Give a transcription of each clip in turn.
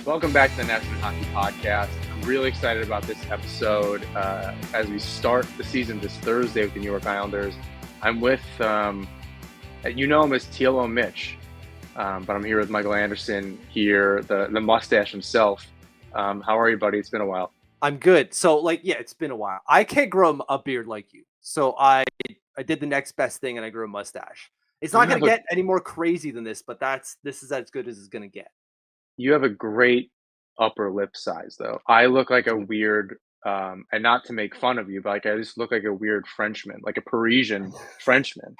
Welcome back to the National Hockey Podcast. I'm really excited about this episode as we start the season this Thursday with the New York Islanders. I'm with, you know him as TLO Mitch, but I'm here with Michael Anderson here, the mustache himself. How are you, buddy? It's been a while. I'm good. So, it's been a while. I can't grow a beard like you. So I did the next best thing and I grew a mustache. It's not going to get any more crazy than this, but this is as good as it's going to get. You have a great upper lip size, though. I look like a weird, and not to make fun of you, but I just look like a weird Frenchman, like a Parisian Frenchman.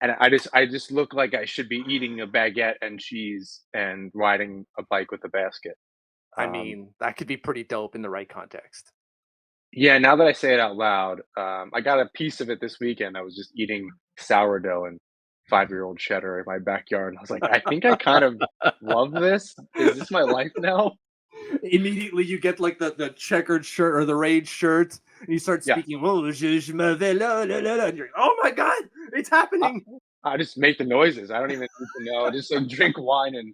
And I just look like I should be eating a baguette and cheese and riding a bike with a basket. I mean, that could be pretty dope in the right context. Yeah, now that I say it out loud, I got a piece of it this weekend. I was just eating sourdough and 5-year-old cheddar in my backyard. And I was like, I think I kind of love this. Is this my life now? Immediately you get like the checkered shirt or the raid shirt and you start speaking, oh, je m'avais la, la, la, la. And you're like, oh my God, it's happening. I just make the noises. I don't even need to know. I just like drink wine and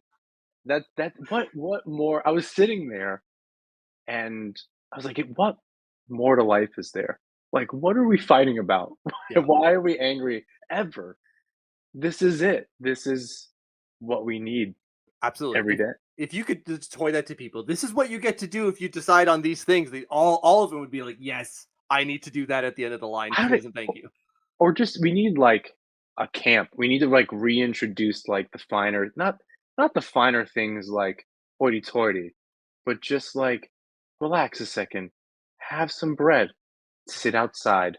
what more? I was sitting there and I was like, what more to life is there? Like, what are we fighting about? Yeah. Why are we angry ever? This is it. This is what we need. Absolutely. Every day. If you could just toy that to people, this is what you get to do if you decide on these things. All of them would be like, yes, I need to do that at the end of the line. Please and thank you. Or just we need like a camp. We need to like reintroduce like the finer, not the finer things like hoity-toity, but just like relax a second, have some bread, sit outside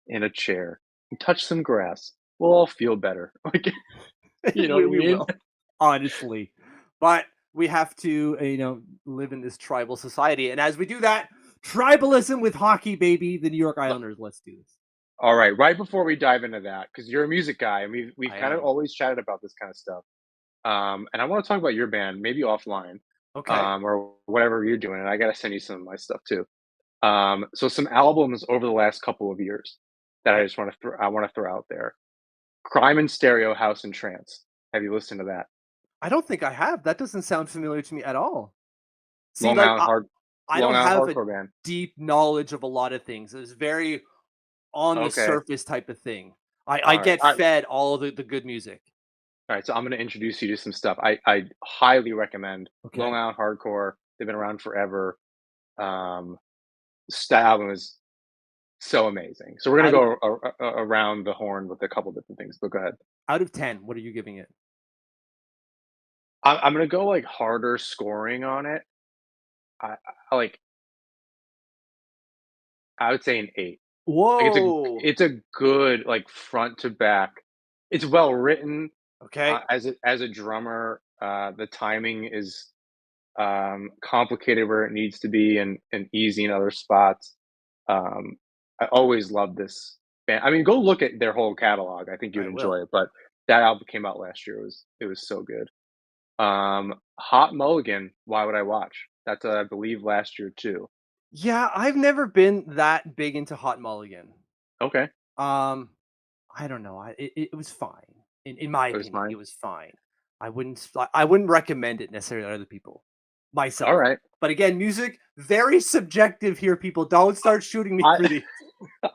in a chair, and touch some grass. We'll all feel better. Like, you know what I mean? Will, honestly. But we have to, live in this tribal society. And as we do that, tribalism with hockey, baby, the New York Islanders. Let's do this. All right. Right before we dive into that, because you're a music guy, and we've kind of always chatted about this kind of stuff. And I want to talk about your band, maybe offline, Okay. or whatever you're doing. And I got to send you some of my stuff too. So some albums over the last couple of years that I just want to throw out there. Crime and Stereo, House and Trance. Have you listened to that? I don't think I have. That doesn't sound familiar to me at all. See, Long Island I don't have a band. deep knowledge of a lot of things. It's very on the surface type of thing. I get fed all of the good music. All right, so I'm going to introduce you to some stuff. I highly recommend Long Island Hardcore. They've been around forever. This album is so amazing. So we're going to go around the horn with a couple different things, but go ahead. Out of 10, what are you giving it? I'm going to go like harder scoring on it. I would say an 8. Whoa! Like it's a good like front to back. It's well written. Okay. As a drummer, the timing is complicated where it needs to be and easy in other spots. I always loved this band. I mean, go look at their whole catalog. I think you'd enjoy it. But that album came out last year. It was so good. Hot Mulligan. Why would I watch? That's I believe last year too. Yeah, I've never been that big into Hot Mulligan. Okay. I don't know. It was fine. In my opinion, it was fine. I wouldn't recommend it necessarily to other people. Myself. All right. But again, music, very subjective here, people. Don't start shooting me for these.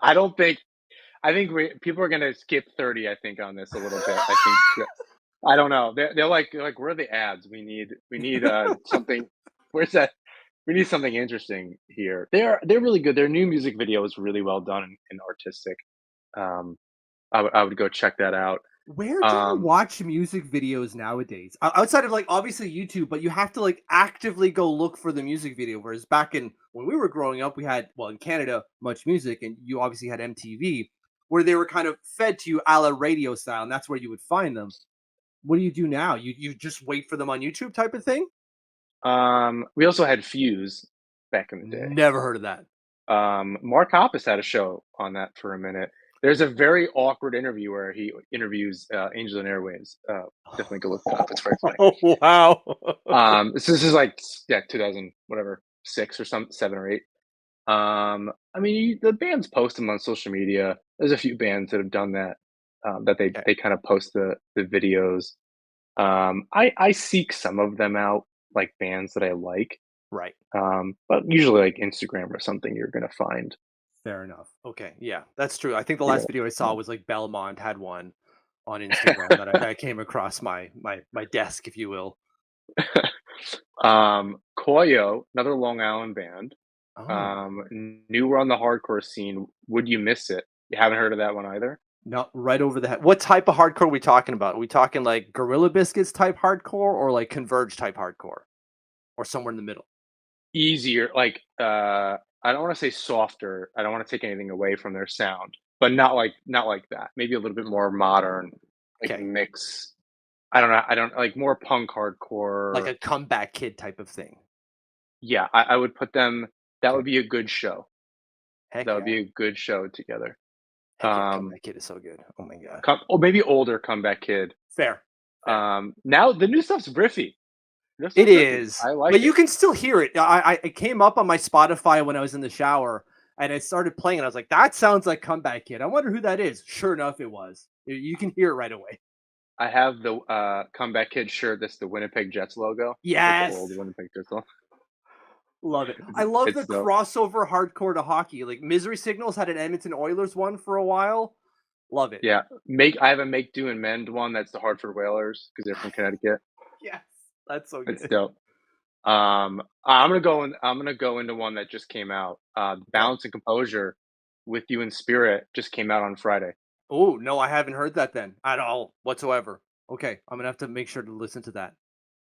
I think people are gonna skip 30, I think, on this a little bit. I don't know. They're like, where are the ads? We need something. Where's that? We need something interesting here. They're really good. Their new music video is really well done and artistic. I would go check that out. Where do you watch music videos nowadays? Outside of obviously YouTube, but you have to actively go look for the music video. Whereas back when we were growing up, we had, in Canada, Much Music, and you obviously had MTV, where they were kind of fed to you a la radio style, and that's where you would find them. What do you do now? You just wait for them on YouTube type of thing? We also had Fuse back in the day. Never heard of that. Mark Hoppus had a show on that for a minute. There's a very awkward interview where he interviews Angel and Airwaves. Definitely go look that up. It's very funny. Oh, wow. This is like 2000 whatever 6 or 7 or 8. I mean, the bands post them on social media. There's a few bands that have done that. That they kind of post the videos. I seek some of them out like bands that I like. Right. But usually like Instagram or something, you're gonna find. Fair enough. Okay. Yeah, that's true. I think the Yeah. last video I saw was like Belmont had one on Instagram that came across my desk, if you will. Koyo, another Long Island band. Oh, Newer on the hardcore scene. Would you miss it? You haven't heard of that one either? no, right over the head. What type of hardcore are we talking about? Are we talking like Gorilla Biscuits type hardcore or like Converge type hardcore or somewhere in the middle? Easier, like, I don't wanna say softer, I don't wanna take anything away from their sound, but not like that. Maybe a little bit more modern, like Okay. mix. I don't know, I don't like more punk Like hardcore. a comeback kid type of thing. Yeah, I would put them. That Okay. would be a good show. Heck That would be yeah. a good show together. Heck yeah. Um, Comeback kid is so good. Oh my God. or maybe older Comeback Kid. Fair. Fair. Now the new stuff's riffy. New It stuff's riffy. is, I but like you it. can still hear it. I it came up on my Spotify when I was in the shower, and I started playing, and I was like, "That sounds like Comeback Kid. I wonder who that is." Sure enough, it was. You can hear it right away. I have the, Comeback Kid shirt that's the Winnipeg Jets logo, like the old Yes, Winnipeg Jets logo. love it. I love the It's dope. crossover hardcore to hockey. Like Misery Signals had an Edmonton Oilers one for a while. Love it. Yeah, I have a Make Do and Mend one that's the Hartford Whalers because 'cause they're from Connecticut. Yes, that's so It's good. dope. I'm gonna go into one that just came out. Okay. Balance and Composure with You in Spirit just came out on Friday. Oh no, I haven't heard that then at all whatsoever. Okay, I'm gonna have to make sure to listen to that.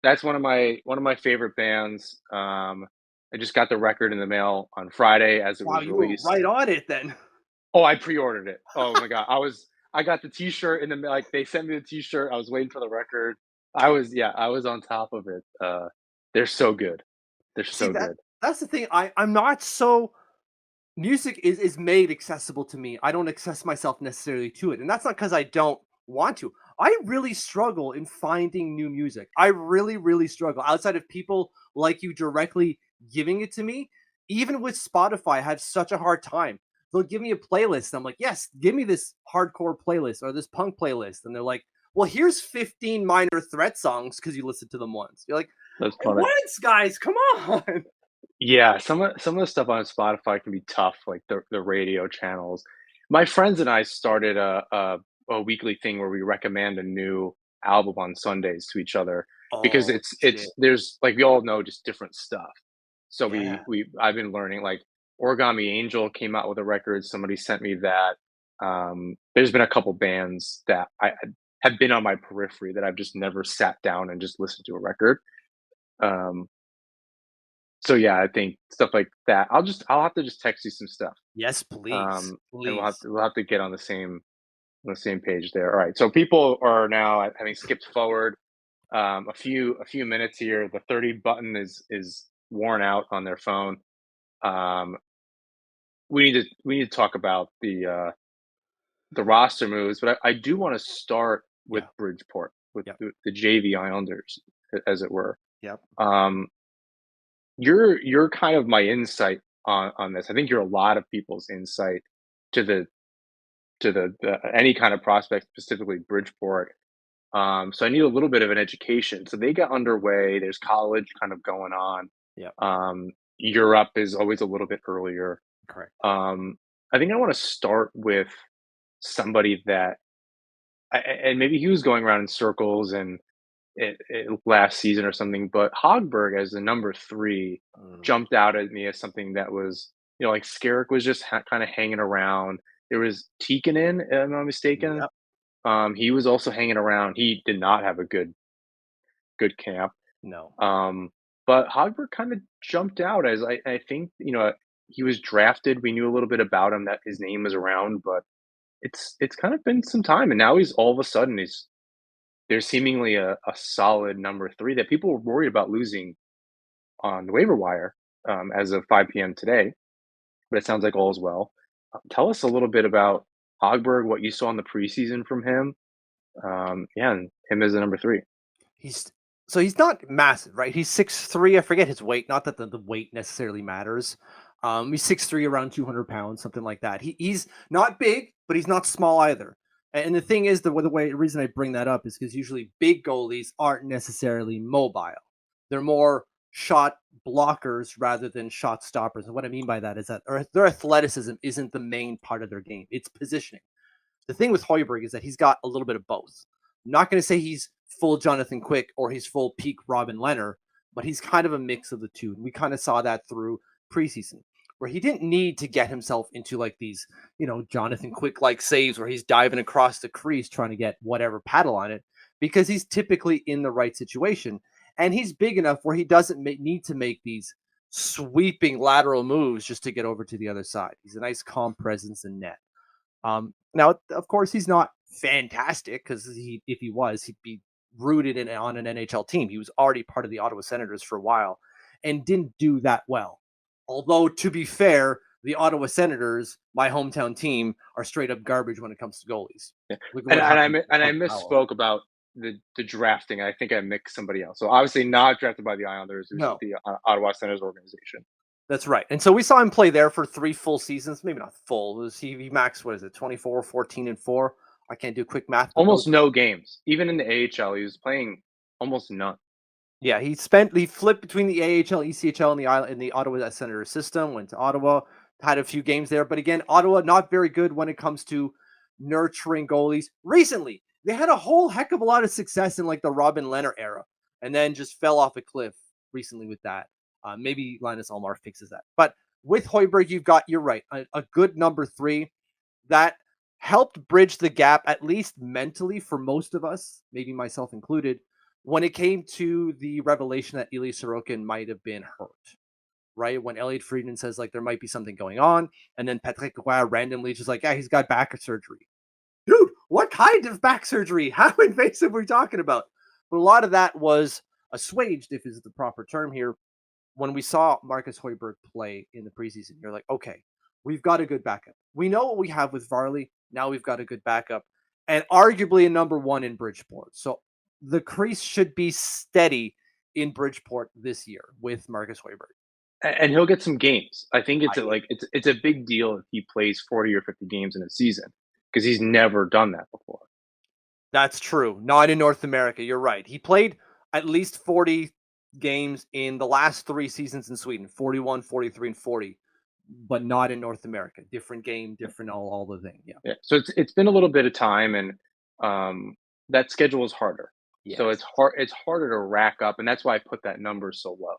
That's one of my favorite bands. I just got the record in the mail on Friday as it Wow, was you were released. right on it then. Oh, I pre-ordered it. Oh my god, I got the T-shirt in the mail. Like they sent me the T-shirt. I was waiting for the record. I was on top of it. They're so good. They're See so that good. that's the thing. I'm not so music is made accessible to me. I don't access myself necessarily to it. And that's not because I don't want to. I really struggle in finding new music. I really, really struggle. Outside of people like you directly giving it to me, even with Spotify, I have such a hard time. They'll give me a playlist. I'm like, yes, give me this hardcore playlist or this punk playlist. And they're like, well, here's 15 minor threat songs because you listened to them once. You're like, That's funny. once, guys, come on. Yeah, some of the stuff on Spotify can be tough, like the radio channels. My friends and I started a weekly thing where we recommend a new album on Sundays to each other because Oh, it's shit. there's like we all know just different stuff. So Yeah. I've been learning like Origami Angel came out with a record. Somebody sent me that. There's been a couple bands that I have been on my periphery that I've just never sat down and just listened to a record. Um, so yeah, I think stuff like that. I'll have to just text you some stuff. Yes, please. And Please. we'll have to get on the same page there. All right. So people are now having skipped forward a few minutes here. The 30 button is worn out on their phone. Um, we need to talk about the roster moves, but I do want to start with Yeah. Bridgeport, with Yep. the JV Islanders, as it were. Yep. Um, you're kind of my insight on this. I think you're a lot of people's insight to the any kind of prospect, specifically Bridgeport. So I need a little bit of an education. So they got underway. There's college kind of going on. Yep. Europe is always a little bit earlier. Correct. I think I want to start with somebody that, and maybe he was going around in circles and last season or something, but Hogberg as the number 3 Mm. jumped out at me as something that was, like Skerrick was just kind of hanging around. There was Tikkanen, if I'm not mistaken. Yep. He was also hanging around. He did not have a good camp. No. But Hogberg kind of jumped out as I think, he was drafted. We knew a little bit about him that his name was around, but it's kind of been some time, and now he's all of a sudden there's seemingly a solid number 3 that people were worried about losing on the waiver wire, as of 5 p.m. today, but it sounds like all is well. Tell us a little bit about Hogberg, what you saw in the preseason from him. Yeah, and him as the number 3. He's so he's not massive, right? He's 6'3". I forget his weight. Not that the weight necessarily matters. He's 6'3", around 200 pounds, something like that. He's not big, but he's not small either. And the thing is, the reason I bring that up is because usually big goalies aren't necessarily mobile. They're more shot blockers rather than shot stoppers. And what I mean by that is that their athleticism isn't the main part of their game; it's positioning. The thing with Hoiberg is that he's got a little bit of both. I'm not going to say he's full Jonathan Quick or he's full peak Robin Leonard, but he's kind of a mix of the two. And we kind of saw that through preseason, where he didn't need to get himself into like these, Jonathan Quick like saves where he's diving across the crease trying to get whatever paddle on it, because he's typically in the right situation. And he's big enough where he doesn't need to make these sweeping lateral moves just to get over to the other side. He's a nice calm presence in net. Now, of course, he's not fantastic because if he was, he'd be rooted on an NHL team. He was already part of the Ottawa Senators for a while and didn't do that well. Although, to be fair, the Ottawa Senators, my hometown team, are straight up garbage when it comes to goalies. Yeah. Look at And what happened to I Connor Powell. misspoke about the drafting. I think I mixed somebody else. So obviously not drafted by the Islanders, who's No, the Ottawa Senators organization. that's right. And so we saw him play there for 3 full seasons, maybe not full. It was he maxed, what is it, 24, 14, and 4. I can't do quick math, but those. Almost no games. Even in the AHL, he was playing almost none. Yeah, he flipped between the AHL, ECHL, and the Ottawa Senator system. Went to Ottawa, had a few games there, but again, Ottawa not very good when it comes to nurturing goalies. Recently, they had a whole heck of a lot of success in like the Robin Leonard era, and then just fell off a cliff recently with that. Maybe Linus Allmark fixes that, but with Hoiberg, you're right, a good number 3 that helped bridge the gap, at least mentally, for most of us, maybe myself included, when it came to the revelation that Ilya Sorokin might have been hurt, right? When Elliot Friedman says like there might be something going on, and then Patrick Roy randomly just like, yeah, he's got back surgery. Dude, what kind of back surgery? How invasive are we talking about? But a lot of that was assuaged, if is the proper term here, when we saw Marcus Hoiberg play in the preseason. You're like, okay, we've got a good backup. We know what we have with Varley. Now we've got a good backup, and arguably a number 1 in Bridgeport. So the crease should be steady in Bridgeport this year with Marcus Hoiberg. And he'll get some games. I think I, it's a big deal if he plays 40 or 50 games in a season because he's never done that before. that's true. Not in North America. You're right. He played at least 40 games in the last 3 seasons in Sweden, 41, 43, and 40, but not in North America. Different game, different all the thing. Yeah. Yeah. So it's been a little bit of time, and um, that schedule is harder. So Yes. it's harder to rack up, and that's why I put that number so low.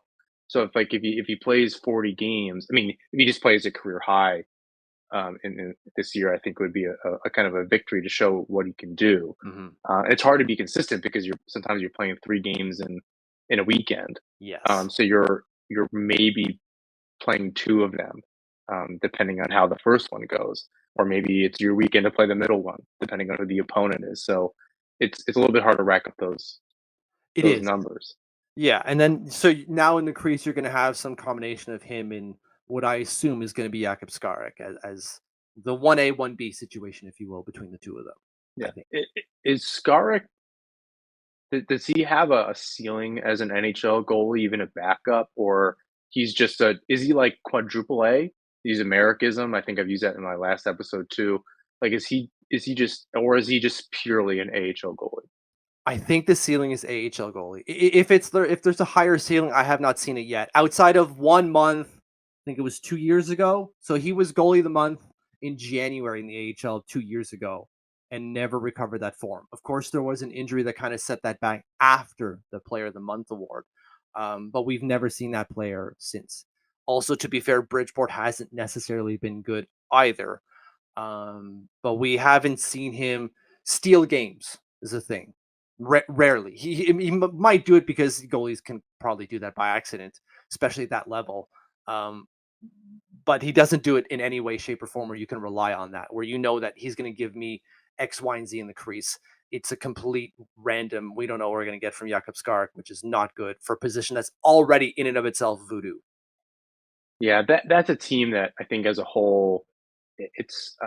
So if he plays 40 games, I mean, if he just plays a career high in this year, I think would be a kind of a victory to show what he can do. Hmm. It's hard to be consistent because sometimes you're playing 3 games in a weekend. Yes. So you're maybe playing 2 of them, depending on how the first one goes, or maybe it's your weekend to play the middle one, depending on who the opponent is. So it's a little bit hard to rack up It those is. numbers. Yeah, and then so now in the crease, you're going to have some combination of him and what I assume is going to be Jakub Skarek as the 1A, 1B situation, if you will, between the two of them, I Yeah, think. is Skaric? Does he have a ceiling as an NHL goalie, even a backup, or he's just a? Is he like quadruple A? He's Americism. I think I've used that in my last episode too. Like, is he just, or is he just purely an AHL goalie? I think the ceiling is AHL goalie. If there's a higher ceiling, I have not seen it yet. Outside of 1 month, I think it was 2 years ago. So he was goalie of the month in January in the AHL 2 years ago and never recovered that form. Of course, there was an injury that kind of set that back after the Player of the Month award, but we've never seen that player since. Also, to be fair, Bridgeport hasn't necessarily been good either, but we haven't seen him steal games. Is a thing. Rarely. He might do it because goalies can probably do that by accident, especially at that level. Um, but he doesn't do it in any way, shape, or form where you can rely on that, where you know that he's going to give me X, Y, and Z in the crease. It's a complete random. We don't know what we're going to get from Jakub Skark, which is not good for a position that's already in and of itself voodoo. Yeah, that's a team that I think as a whole, it's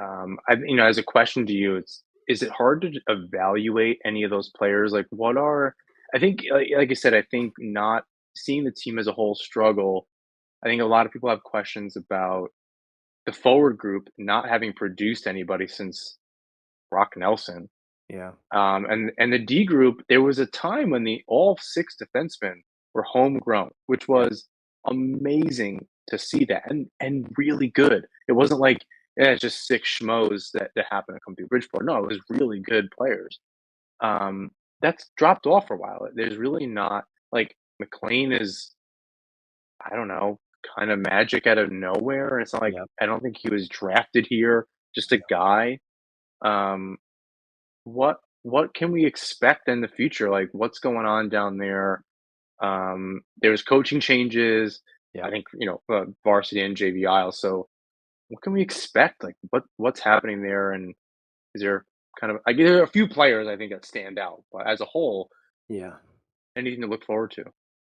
as a question to you, it's is it hard to evaluate any of those players? Like, what are I think, like I said, I think not seeing the team as a whole struggle. I think a lot of people have questions about the forward group not having produced anybody since Brock Nelson. Yeah. And the D group, there was a time when the all 6 defensemen were homegrown, which Yeah. was amazing to see that and really good. It wasn't like, yeah, it's just six schmoes that happened to come through Bridgeport. No, it was really good players. Um, that's dropped off for a while. There's really not like McLean is, I don't know, kind of magic out of nowhere. And it's not like Yeah. I don't think he was drafted here, just a Yeah. guy. Um, what can we expect in the future? Like what's going on down there? There's coaching changes. Yeah. I think varsity and JVI also. What can we expect? Like what's happening there? And is there kind of I there are a few players I think that stand out, but as a whole, Yeah. anything to look forward to.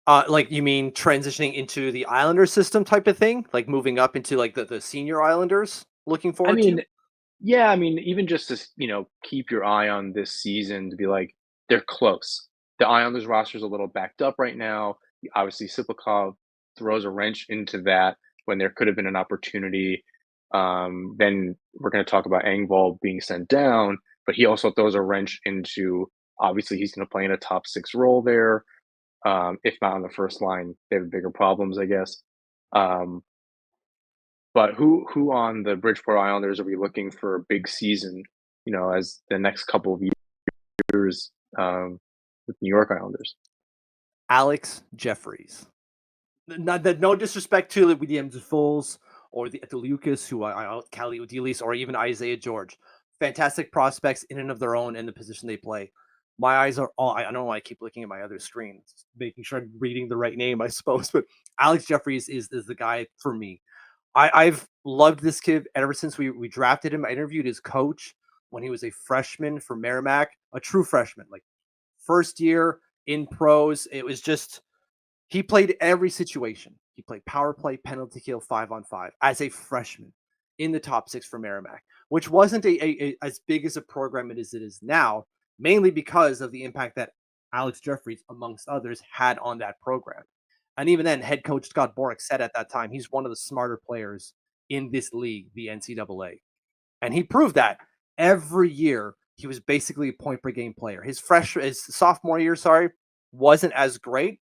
Like you mean transitioning into the Islander system type of thing? Like moving up into like the senior Islanders looking I forward mean, to? yeah, I mean, even just to keep your eye on this season to be like they're close. The Islanders roster is a little backed up right now. Obviously, Siplakov throws a wrench into that when there could have been an opportunity. Then we're going to talk about Engval being sent down, but he also throws a wrench into obviously he's going to play in a top six role there. If not on the first line, they have bigger problems, I guess. Um, but who on the Bridgeport Islanders are we looking for a big season? As the next couple of years with New York Islanders. Alex Jeffries. Not that no disrespect to the Williams Foles or the Lucas, who Cali Udilis, or even Isaiah George. Fantastic prospects in and of their own in the position they play. My eyes are all I don't know why I keep looking at my other screen, making sure I'm reading the right name, I suppose. But Alex Jeffries is the guy for me. I've loved this kid ever since we drafted him. I interviewed his coach when he was a freshman for Merrimack, a true freshman, like first year in pros. It was just he played every situation. He played power play, penalty kill, 5-on-5 as a freshman in the top six for Merrimack, which wasn't as big as a program as it is now, mainly because of the impact that Alex Jeffries, amongst others, had on that program. And even then, head coach Scott Borick said at that time he's one of the smarter players in this league, the NCAA. And he proved that every year he was basically a point per game player. His sophomore year, sorry, wasn't as great,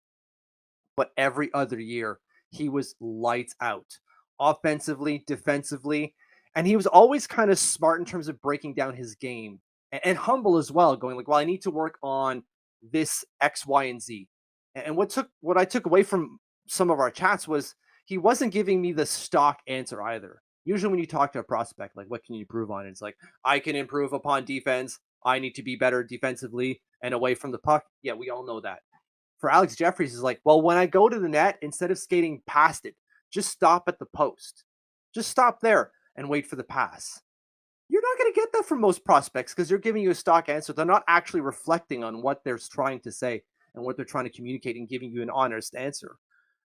but every other year he was lights out offensively, defensively, and he was always kind of smart in terms of breaking down his game and humble as well, going like, well, I need to work on this X, Y, and Z. And what I took away from some of our chats was he wasn't giving me the stock answer either. Usually when you talk to a prospect, like what can you improve on? It's like, I can improve upon defense. I need to be better defensively and away from the puck. Yeah, we all know that. For Alex Jeffries is like, well, when I go to the net, instead of skating past it, just stop at the post. Just stop there and wait for the pass. You're not going to get that from most prospects because they're giving you a stock answer. They're not actually reflecting on what they're trying to say and what they're trying to communicate and giving you an honest answer.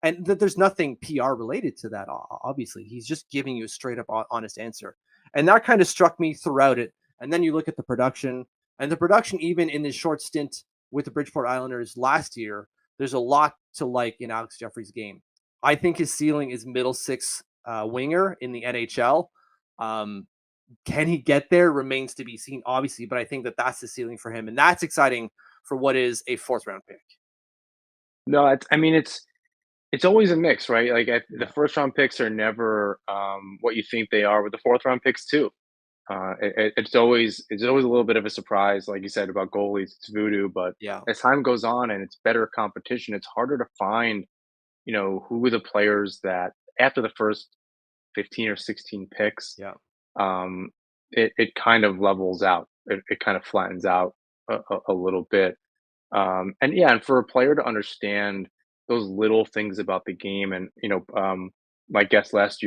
And there's nothing PR related to that, obviously. He's just giving you a straight up honest answer. And that kind of struck me throughout it. And then you look at the production, and the production, even in this short stint with the Bridgeport Islanders last year, there's a lot to like in Alex Jeffrey's game. I think his ceiling is middle six winger in the NHL. Um, can he get there remains to be seen, obviously, but I think that that's the ceiling for him. And that's exciting for what is a fourth round pick. No, I mean it's always a mix, right? Like the Yeah. first round picks are never what you think they are with the fourth round picks too. It's always a little bit of a surprise, like you said about goalies. It's voodoo, but Yeah. as time goes on and it's better competition, it's harder to find who are the players that after the first 15 or 16 picks, Yeah. um, it kind of levels out. It kind of flattens out a little bit. And yeah, and for a player to understand those little things about the game, and my guest last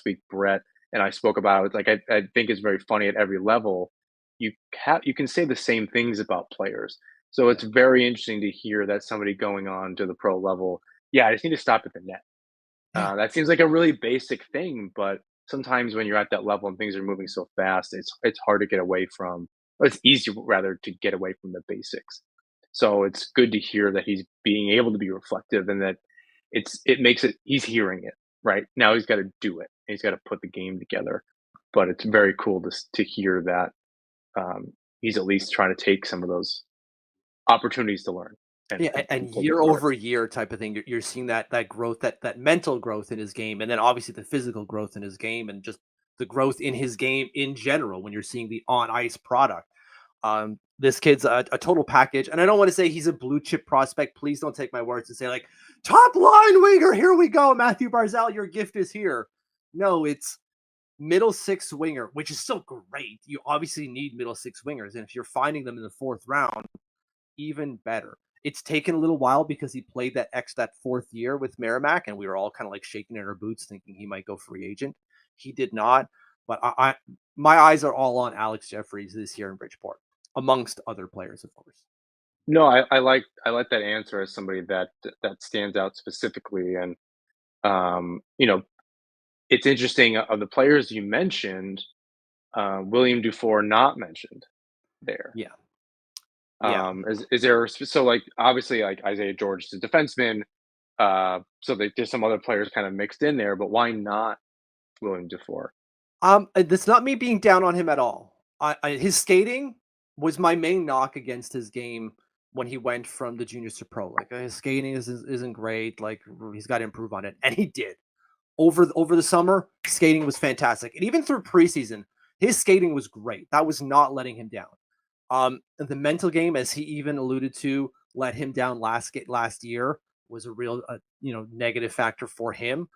week, Brett, and I spoke about it. Like I think it's very funny at every level. You can say the same things about players, so Yeah. it's very interesting to hear that somebody going on to the pro level. Yeah, I just need to stop at the net. Yeah. That seems like a really basic thing, but sometimes when you're at that level and things are moving so fast, it's hard to get away from. Or it's easier rather to get away from the basics. So it's good to hear that he's being able to be reflective and that it makes it he's hearing it right now. He's got to do it. He's got to put the game together. But it's very cool to hear that he's at least trying to take some of those opportunities to learn. Yeah, and and pulled it year apart. over year type of thing, you're seeing that growth, that mental growth in his game, and then obviously the physical growth in his game, and just the growth in his game in general when you're seeing the on ice product. This kid's a total package, and I don't want to say he's a blue chip prospect. Please don't take my words and say like top line winger. Here we go, Matthew Barzal. Your gift is here. No, it's middle six winger, which is still great. You obviously need middle six wingers, and if you're finding them in the fourth round, even better. It's taken a little while because he played that fourth year with Merrimack, and we were all kind of like shaking in our boots, thinking he might go free agent. He did not, but my eyes are all on Alex Jeffries this year in Bridgeport, amongst other players, of course. No, I like that answer as somebody that stands out specifically, and it's interesting of the players you mentioned, William Dufour not mentioned there. Yeah, yeah. Is there so like obviously like Isaiah George is a defenseman, so there's some other players kind of mixed in there, but why not William Dufour? That's not me being down on him at all. His skating was my main knock against his game when he went from the juniors to pro. Like his skating isn't great. Like he's got to improve on it, and he did. Over the summer, skating was fantastic, and even through preseason, his skating was great. That was not letting him down. The mental game, as he even alluded to, let him down last year was a real negative factor for him.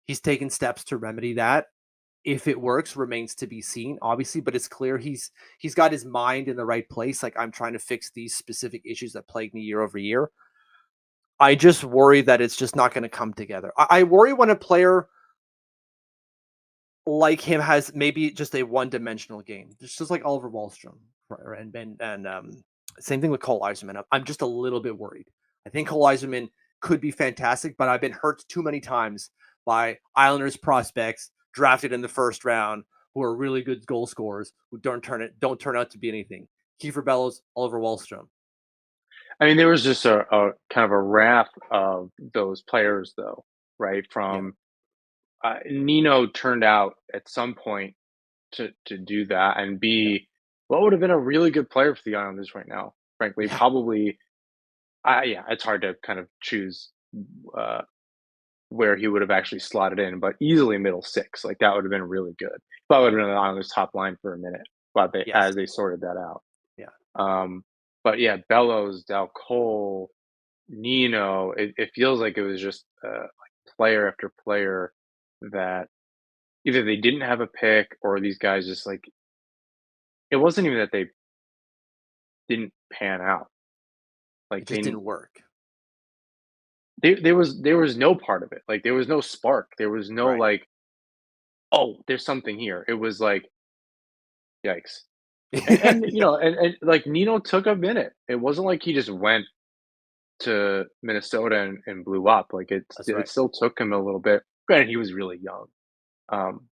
He's taken steps to remedy that. If it works remains to be seen, obviously, but it's clear he's got his mind in the right place. Like I'm trying to fix these specific issues that plague me year over year. I just worry that it's just not going to come together. I worry when a player like him has maybe just a one-dimensional game, just like Oliver Wahlstrom, right? And same thing with Cole Eiserman. I'm just a little bit worried. I think Cole Eiserman could be fantastic, but I've been hurt too many times by Islanders prospects drafted in the first round who are really good goal scorers who don't turn out to be anything. Kiefer Bellows, Oliver Wahlstrom. I mean, there was just a kind of a raft of those players, though, right? Yeah, From Nino turned out at some point to do that and yeah, be what would have been a really good player for the Islanders right now. Frankly, yeah. probably, yeah, it's hard to kind of choose uh, where he would have actually slotted in, but easily middle six, like that would have been really good. But would have been on the Islanders' top line for a minute, but they Yes, as they sorted that out. yeah. Um, but yeah, Bellows, Dal Cole, Nino, it feels like it was just like player after player that either they didn't have a pick or these guys just like it wasn't even that they didn't pan out. It Like just didn't work. there was no part of it. Like there was no spark. There was no Right. like, oh, there's something here. It was like, yikes. And and like Nino took a minute. It wasn't like he just went to Minnesota and blew up. Like That's it right. still took him a little bit. Granted, he was really young. Um,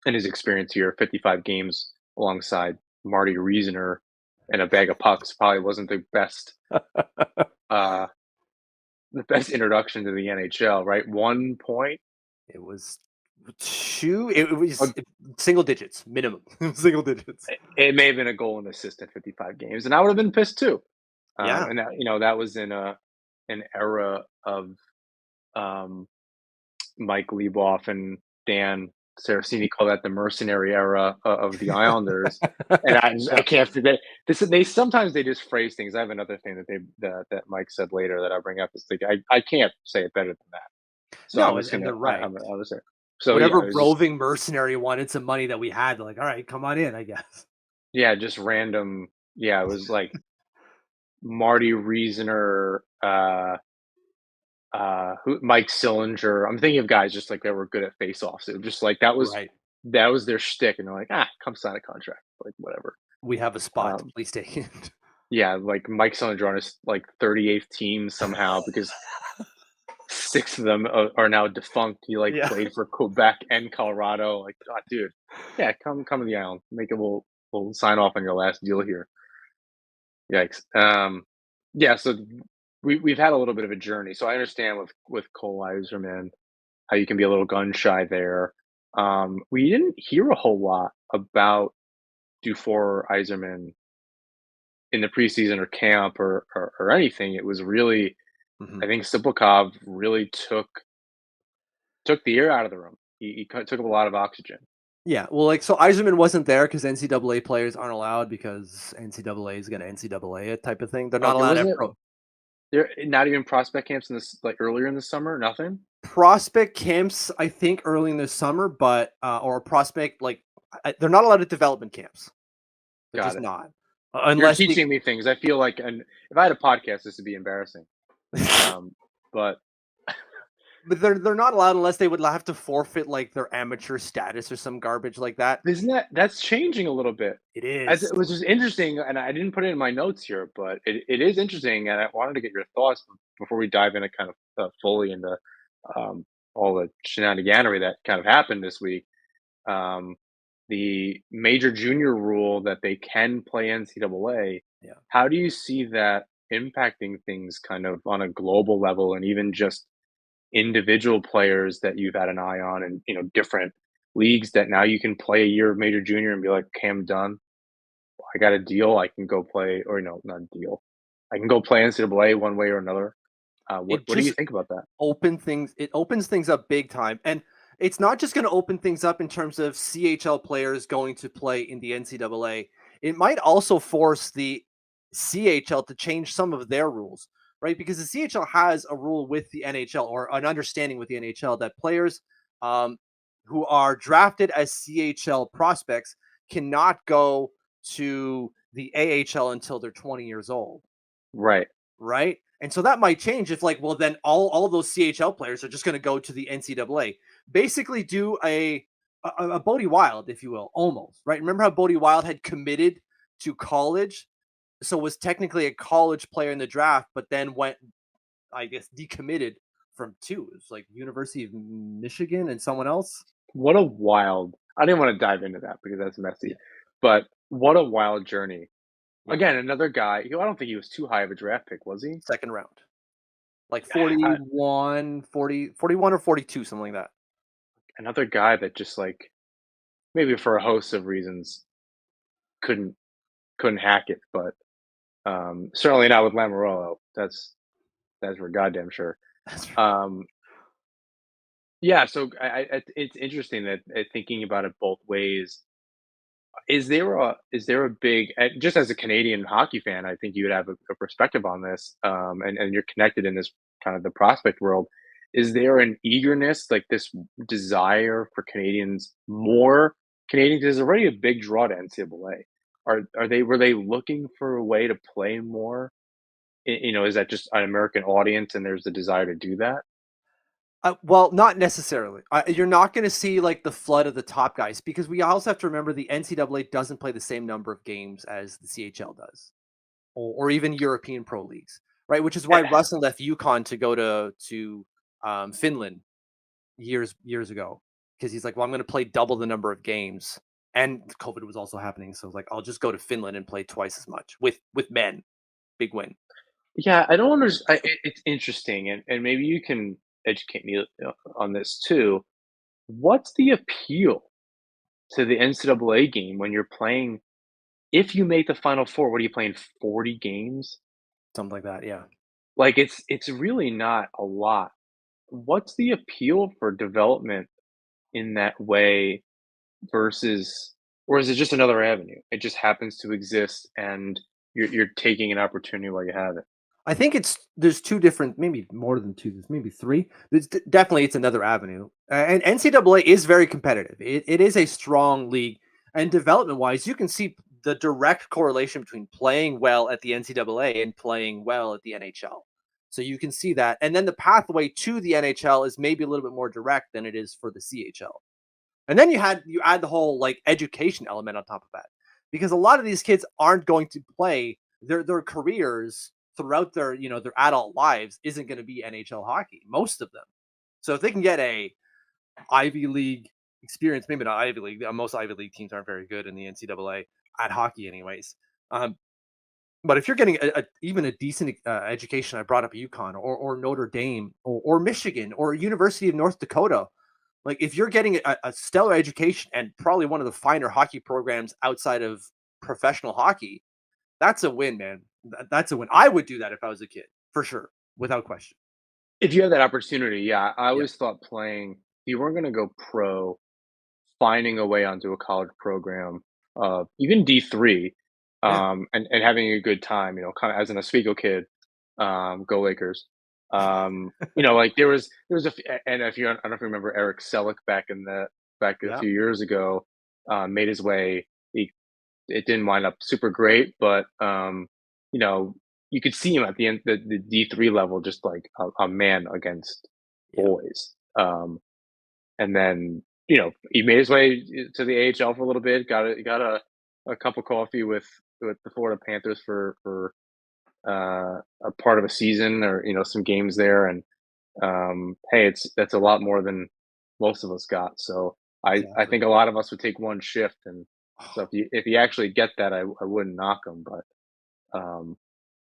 and his experience here, 55 games alongside Marty Reasoner and a bag of pucks probably wasn't uh the best introduction to the NHL, right? 1 point. It was it Uh, was single digits minimum. Single digits. It may have been a goal and assist in 55 games, and I would have been pissed too. Yeah. And that that was in a an era of um, Mike Leboff and Dan Saraceni call that the mercenary era of the Islanders. And I Yeah. can't forget this. They sometimes they just phrase things. I have another thing that Mike said later that I'll bring up. Is like I can't say it better than that. So I'm No, just and gonna they're right. I'm gonna say. So yeah, Whatever it was just roving mercenary wanted some money that we had, they're like, "All right, come on in, I guess." yeah, just random. Yeah, it was like Marty Reasoner, who Mike Sillinger. I'm thinking of guys just like that were good at face-offs. It was just like Right. that was their shtick, and they're like, come sign a contract, like whatever. We have a spot. Um, Please take it. yeah, like Mike Sillinger on his like 38th team somehow because six of them are now defunct. He like Yeah. played for Quebec and Colorado. Like, oh, dude, yeah, come to the island, make it. We'll sign off on your last deal here. Yikes. Yeah, so we've had a little bit of a journey. So I understand with Cole Eiserman how you can be a little gun shy there. We didn't hear a whole lot about Dufour Eiserman in the preseason or camp or anything. It was really, Mhm. I think Siplikov really took the air out of the room. He took up a lot of oxygen. Yeah, well, like, so Eiserman wasn't there because NCAA players aren't allowed because NCAA is gonna NCAA it type of thing. They're not Okay, allowed to have wasn't it there not even prospect camps in this like earlier in the summer? Nothing? prospect camps, I think, early in the summer, but, or prospect, like, they're not allowed at development camps. They're Got just it. not, You're unless they teaching me things. I feel like, and if I had a podcast, this would be embarrassing. But but they're not allowed unless they would have to forfeit, like, their amateur status or some garbage like that. isn't that's changing a little bit? It As is. it was just interesting, and I didn't put it in my notes here, but it is interesting, and I wanted to get your thoughts before we dive into kind of fully into um, all the shenaniganery that kind of happened this week. Um, the major junior rule that they can play NCAA. Yeah. How do you see that impacting things kind of on a global level, and even just individual players that you've had an eye on, and different leagues that now you can play a year of major junior and be like, okay, I'm done. I got a deal. I can go play, or no, not a deal. I can go play NCAA one way or another. It What do you just think about that? it opens things up big time, and it's not just gonna open things up in terms of CHL players going to play in the NCAA. It might also force the CHL to change some of their rules, right? Because the CHL has a rule with the NHL, or an understanding with the NHL, that players, um, who are drafted as CHL prospects cannot go to the AHL until they're 20 years old. Right. Right? And so that might change if, like, well, then all those CHL players are just going to go to the NCAA. Basically do a Bodie Wild, if you will, almost, right? Remember how Bodie Wild had committed to college, so was technically a college player in the draft, but then went, I guess, decommitted from two. It was like University of Michigan and someone else. What a wild. I didn't want to dive into that because that's messy, Yeah. but what a wild journey. Yeah. Again, another guy. I don't think he was too high of a draft pick, was he? Second round. Like Uh, 41 or 42, something like that. Another guy that just like maybe for a host of reasons couldn't couldn't hack it, but certainly not with Lamorello. That's for goddamn sure. That's right. Um, yeah, so it's interesting that thinking about it both ways. Is there a big just as a Canadian hockey fan, I think you would have a perspective on this, and you're connected in this kind of the prospect world. Is there an eagerness, like this desire for Canadians, more Canadians? There's already a big draw to NCAA. Are they were they looking for a way to play more? Is that just an American audience and there's the desire to do that? Well, not necessarily. You're not going to see like the flood of the top guys, because we also have to remember the NCAA doesn't play the same number of games as the CHL does, or even European pro leagues, right? Which is why Eh, Russell left UConn to go to Finland years ago, because he's like, well, I'm going to play double the number of games, and COVID was also happening, so like, I'll just go to Finland and play twice as much with men. Big win. Yeah, I don't understand. It's interesting, and maybe you can educate me on this too. What's the appeal to the NCAA game when you're playing? If you make the Final Four, what are you playing? 40 games? Something like that. Yeah. Like it's really not a lot. What's the appeal for development in that way versus, or is it just another avenue? It just happens to exist, and you're taking an opportunity while you have it. I think there's two different, maybe more than two, there's maybe three. Definitely, it's another avenue, and NCAA is very competitive. It is a strong league, and development wise, you can see the direct correlation between playing well at the NCAA and playing well at the NHL. So you can see that, and then the pathway to the NHL is maybe a little bit more direct than it is for the CHL. And then you add the whole like education element on top of that, because a lot of these kids aren't going to play their careers throughout their adult lives isn't going to be NHL hockey, most of them. So if they can get a Ivy League experience, maybe not Ivy League, most Ivy League teams aren't very good in the NCAA at hockey, anyways. But if you're getting even a decent education, I brought up UConn or Notre Dame or Michigan or University of North Dakota, like, if you're getting a stellar education and probably one of the finer hockey programs outside of professional hockey, That's a win, man. That's a win. I would do that if I was a kid, for sure, without question. If you have that opportunity, yeah, I Yeah. always thought playing, if you weren't gonna go pro, finding a way onto a college program, even D3, Yeah. and having a good time, kind of as an Oswego kid, go Lakers. Like there was and if you I don't know if you remember Eric Selleck back a Yeah. few years ago, made his way. It didn't wind up super great, but you know, you could see him at the end, the D3 level, just like a man against Yeah. boys. And then he made his way to the AHL for a little bit. Got a cup of coffee with the Florida Panthers for a part of a season, or some games there. And hey, that's a lot more than most of us got. So I Exactly. think a lot of us would take one shift. And so if you actually get that, I wouldn't knock them. But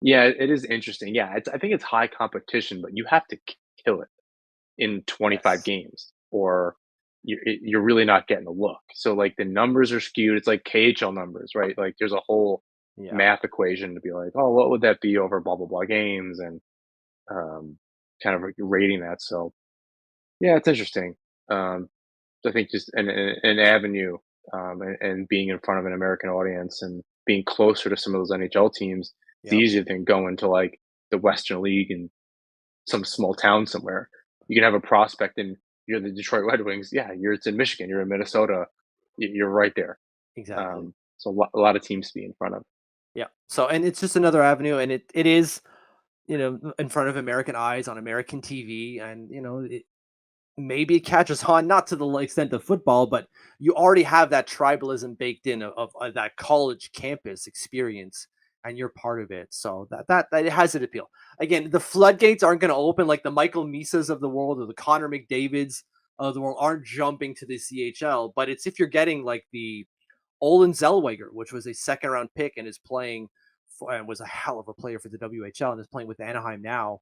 yeah, it is interesting. Yeah, I think it's high competition, but you have to kill it in 25 Yes. games, or you're really not getting a look. So like the numbers are skewed. It's like KHL numbers, right? Like there's a whole Yeah. math equation to be like, oh, what would that be over blah blah blah games, and um, kind of rating that. So yeah, it's interesting. Um, I think just an avenue, and being in front of an American audience and being closer to some of those NHL teams, it's Yep. easier than going to like the Western League in some small town somewhere. You can have a prospect and you're the Detroit Red Wings. Yeah, it's in Michigan. You're in Minnesota. You're right there. Exactly. So a lot of teams to be in front of. Yeah. So, and it's just another avenue, and it is, in front of American eyes on American TV, and maybe it catches on, not to the extent of football, but you already have that tribalism baked in of that college campus experience, and you're part of it. So that it has an appeal. Again, the floodgates aren't going to open like the Michael Misas of the world or the Connor McDavids of the world aren't jumping to the CHL. But it's if you're getting like the Olin Zellweger, which was a second round pick and is playing and was a hell of a player for the WHL and is playing with Anaheim now.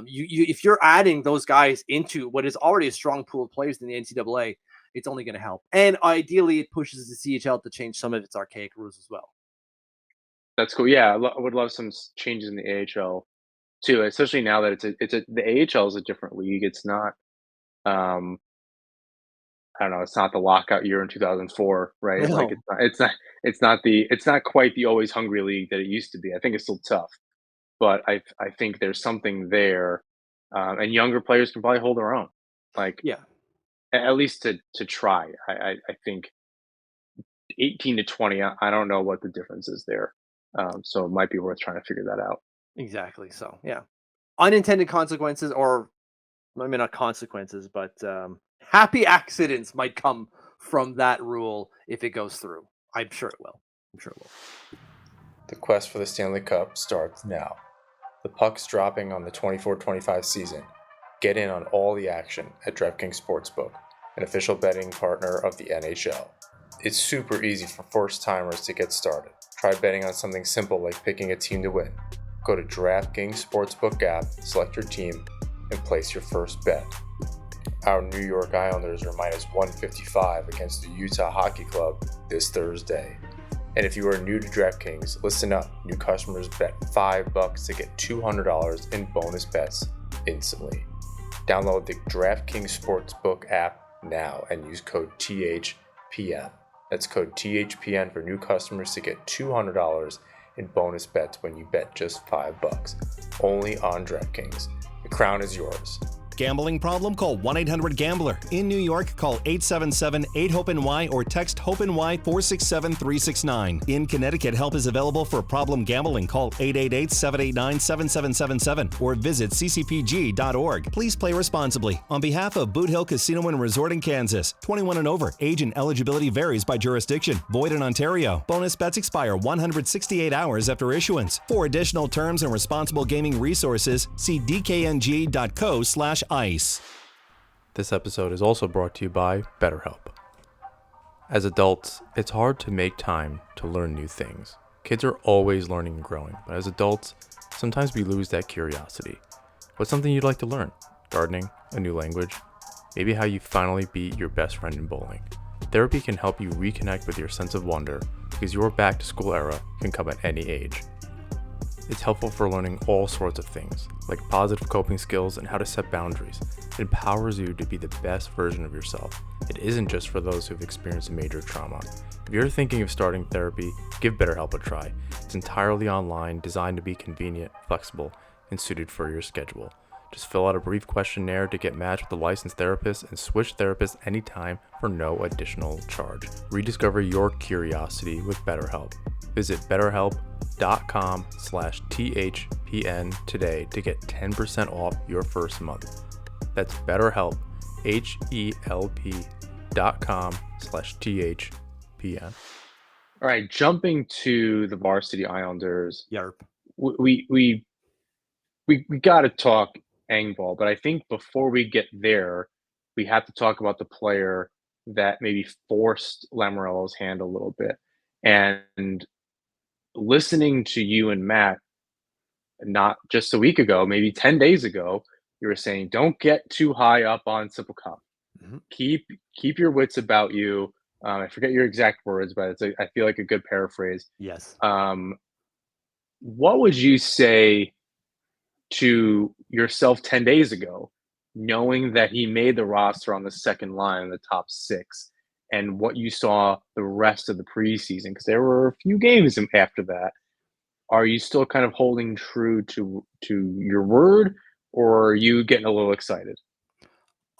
You if you're adding those guys into what is already a strong pool of players in the NCAA, it's only going to help. And ideally, it pushes the CHL to change some of its archaic rules as well. That's cool. Yeah, I would love some changes in the AHL too, especially now that the AHL is a different league. It's not. Um, I don't know. It's not the lockout year in 2004, right? Like No, it's not quite the always hungry league that it used to be. I think it's still tough, but I think there's something there, and younger players can probably hold their own, like yeah, at least to try. I think 18 to 20. I don't know what the difference is there, so it might be worth trying to figure that out. exactly. So yeah, unintended consequences, or maybe not consequences, but happy accidents might come from that rule if it goes through. I'm sure it will. I'm sure it will. The quest for the Stanley Cup starts now. The puck's dropping on the 24-25 season. Get in on all the action at DraftKings Sportsbook, an official betting partner of the NHL. It's super easy for first-timers to get started. Try betting on something simple like picking a team to win. Go to DraftKings Sportsbook app, select your team, and place your first bet. Our New York Islanders are minus 155 against the Utah Hockey Club this Thursday. And if you are new to DraftKings, listen up. New customers bet $5 to get $200 in bonus bets instantly. Download the DraftKings Sportsbook app now and use code THPN. That's code THPN for new customers to get $200 in bonus bets when you bet just $5. Only on DraftKings. The crown is yours. Gambling problem? Call 1-800-GAMBLER. In New York, call 877-8-HOPENY or text HOPENY 467-369. In Connecticut, help is available for problem gambling. Call 888-789-7777 or visit ccpg.org. Please play responsibly. On behalf of Boot Hill Casino and Resort in Kansas, 21 and over. Age and eligibility varies by jurisdiction. Void in Ontario. Bonus bets expire 168 hours after issuance. For additional terms and responsible gaming resources, see dkng.co/ice. This episode is also brought to you by BetterHelp. As adults, it's hard to make time to learn new things. Kids are always learning and growing, but as adults, sometimes we lose that curiosity. What's something you'd like to learn? Gardening, a new language, maybe how you finally beat your best friend in bowling. Therapy can help you reconnect with your sense of wonder because your back-to-school era can come at any age. It's helpful for learning all sorts of things, like positive coping skills and how to set boundaries. It empowers you to be the best version of yourself. It isn't just for those who've experienced a major trauma. If you're thinking of starting therapy, give BetterHelp a try. It's entirely online, designed to be convenient, flexible, and suited for your schedule. Just fill out a brief questionnaire to get matched with a licensed therapist and switch therapists anytime for no additional charge. Rediscover your curiosity with BetterHelp. Visit betterhelp.com/THPN today to get 10% off your first month. That's BetterHelp, HELP.com/THPN. All right, jumping to the Varsity Islanders. Yarp. We got to talk Engval, but I think before we get there, we have to talk about the player that maybe forced Lamoriello's hand a little bit. And listening to you and Matt, not just a week ago, maybe 10 days ago, you were saying, don't get too high up on Tsyplakov. Mhm. Keep your wits about you. I forget your exact words, but I feel like a good paraphrase. Yes. What would you say to yourself 10 days ago, knowing that he made the roster on the second line in the top 6, and what you saw the rest of the preseason? Because there were a few games after that. Are you still kind of holding true to your word, or are you getting a little excited?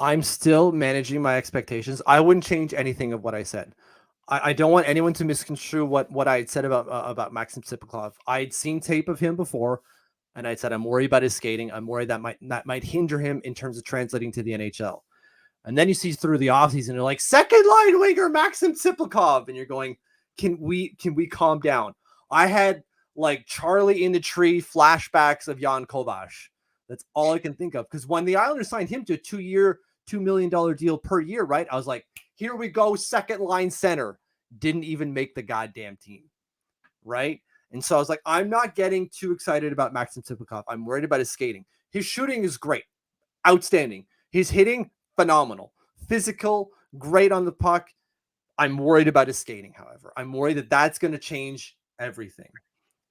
I'm still managing my expectations. I wouldn't change anything of what I said. I don't want anyone to misconstrue what I had said about Maxim Tsyplakov. I'd seen tape of him before, and I said I'm worried about his skating. I'm worried that might hinder him in terms of translating to the NHL. And then you see through the offseason, you're like, second line winger Maxim Tsyplakov, and you're going, can we calm down? I had like Charlie in the Tree flashbacks of Jan Kovacs. That's all I can think of. Because when the Islanders signed him to a 2-year, $2 million deal per year, right? I was like, here we go, second line center. Didn't even make the goddamn team, right? And so I was like, I'm not getting too excited about Maxim Tsyplakov. I'm worried about his skating. His shooting is great, outstanding. His hitting, phenomenal. Physical, great on the puck. I'm worried about his skating, however. I'm worried that that's going to change everything.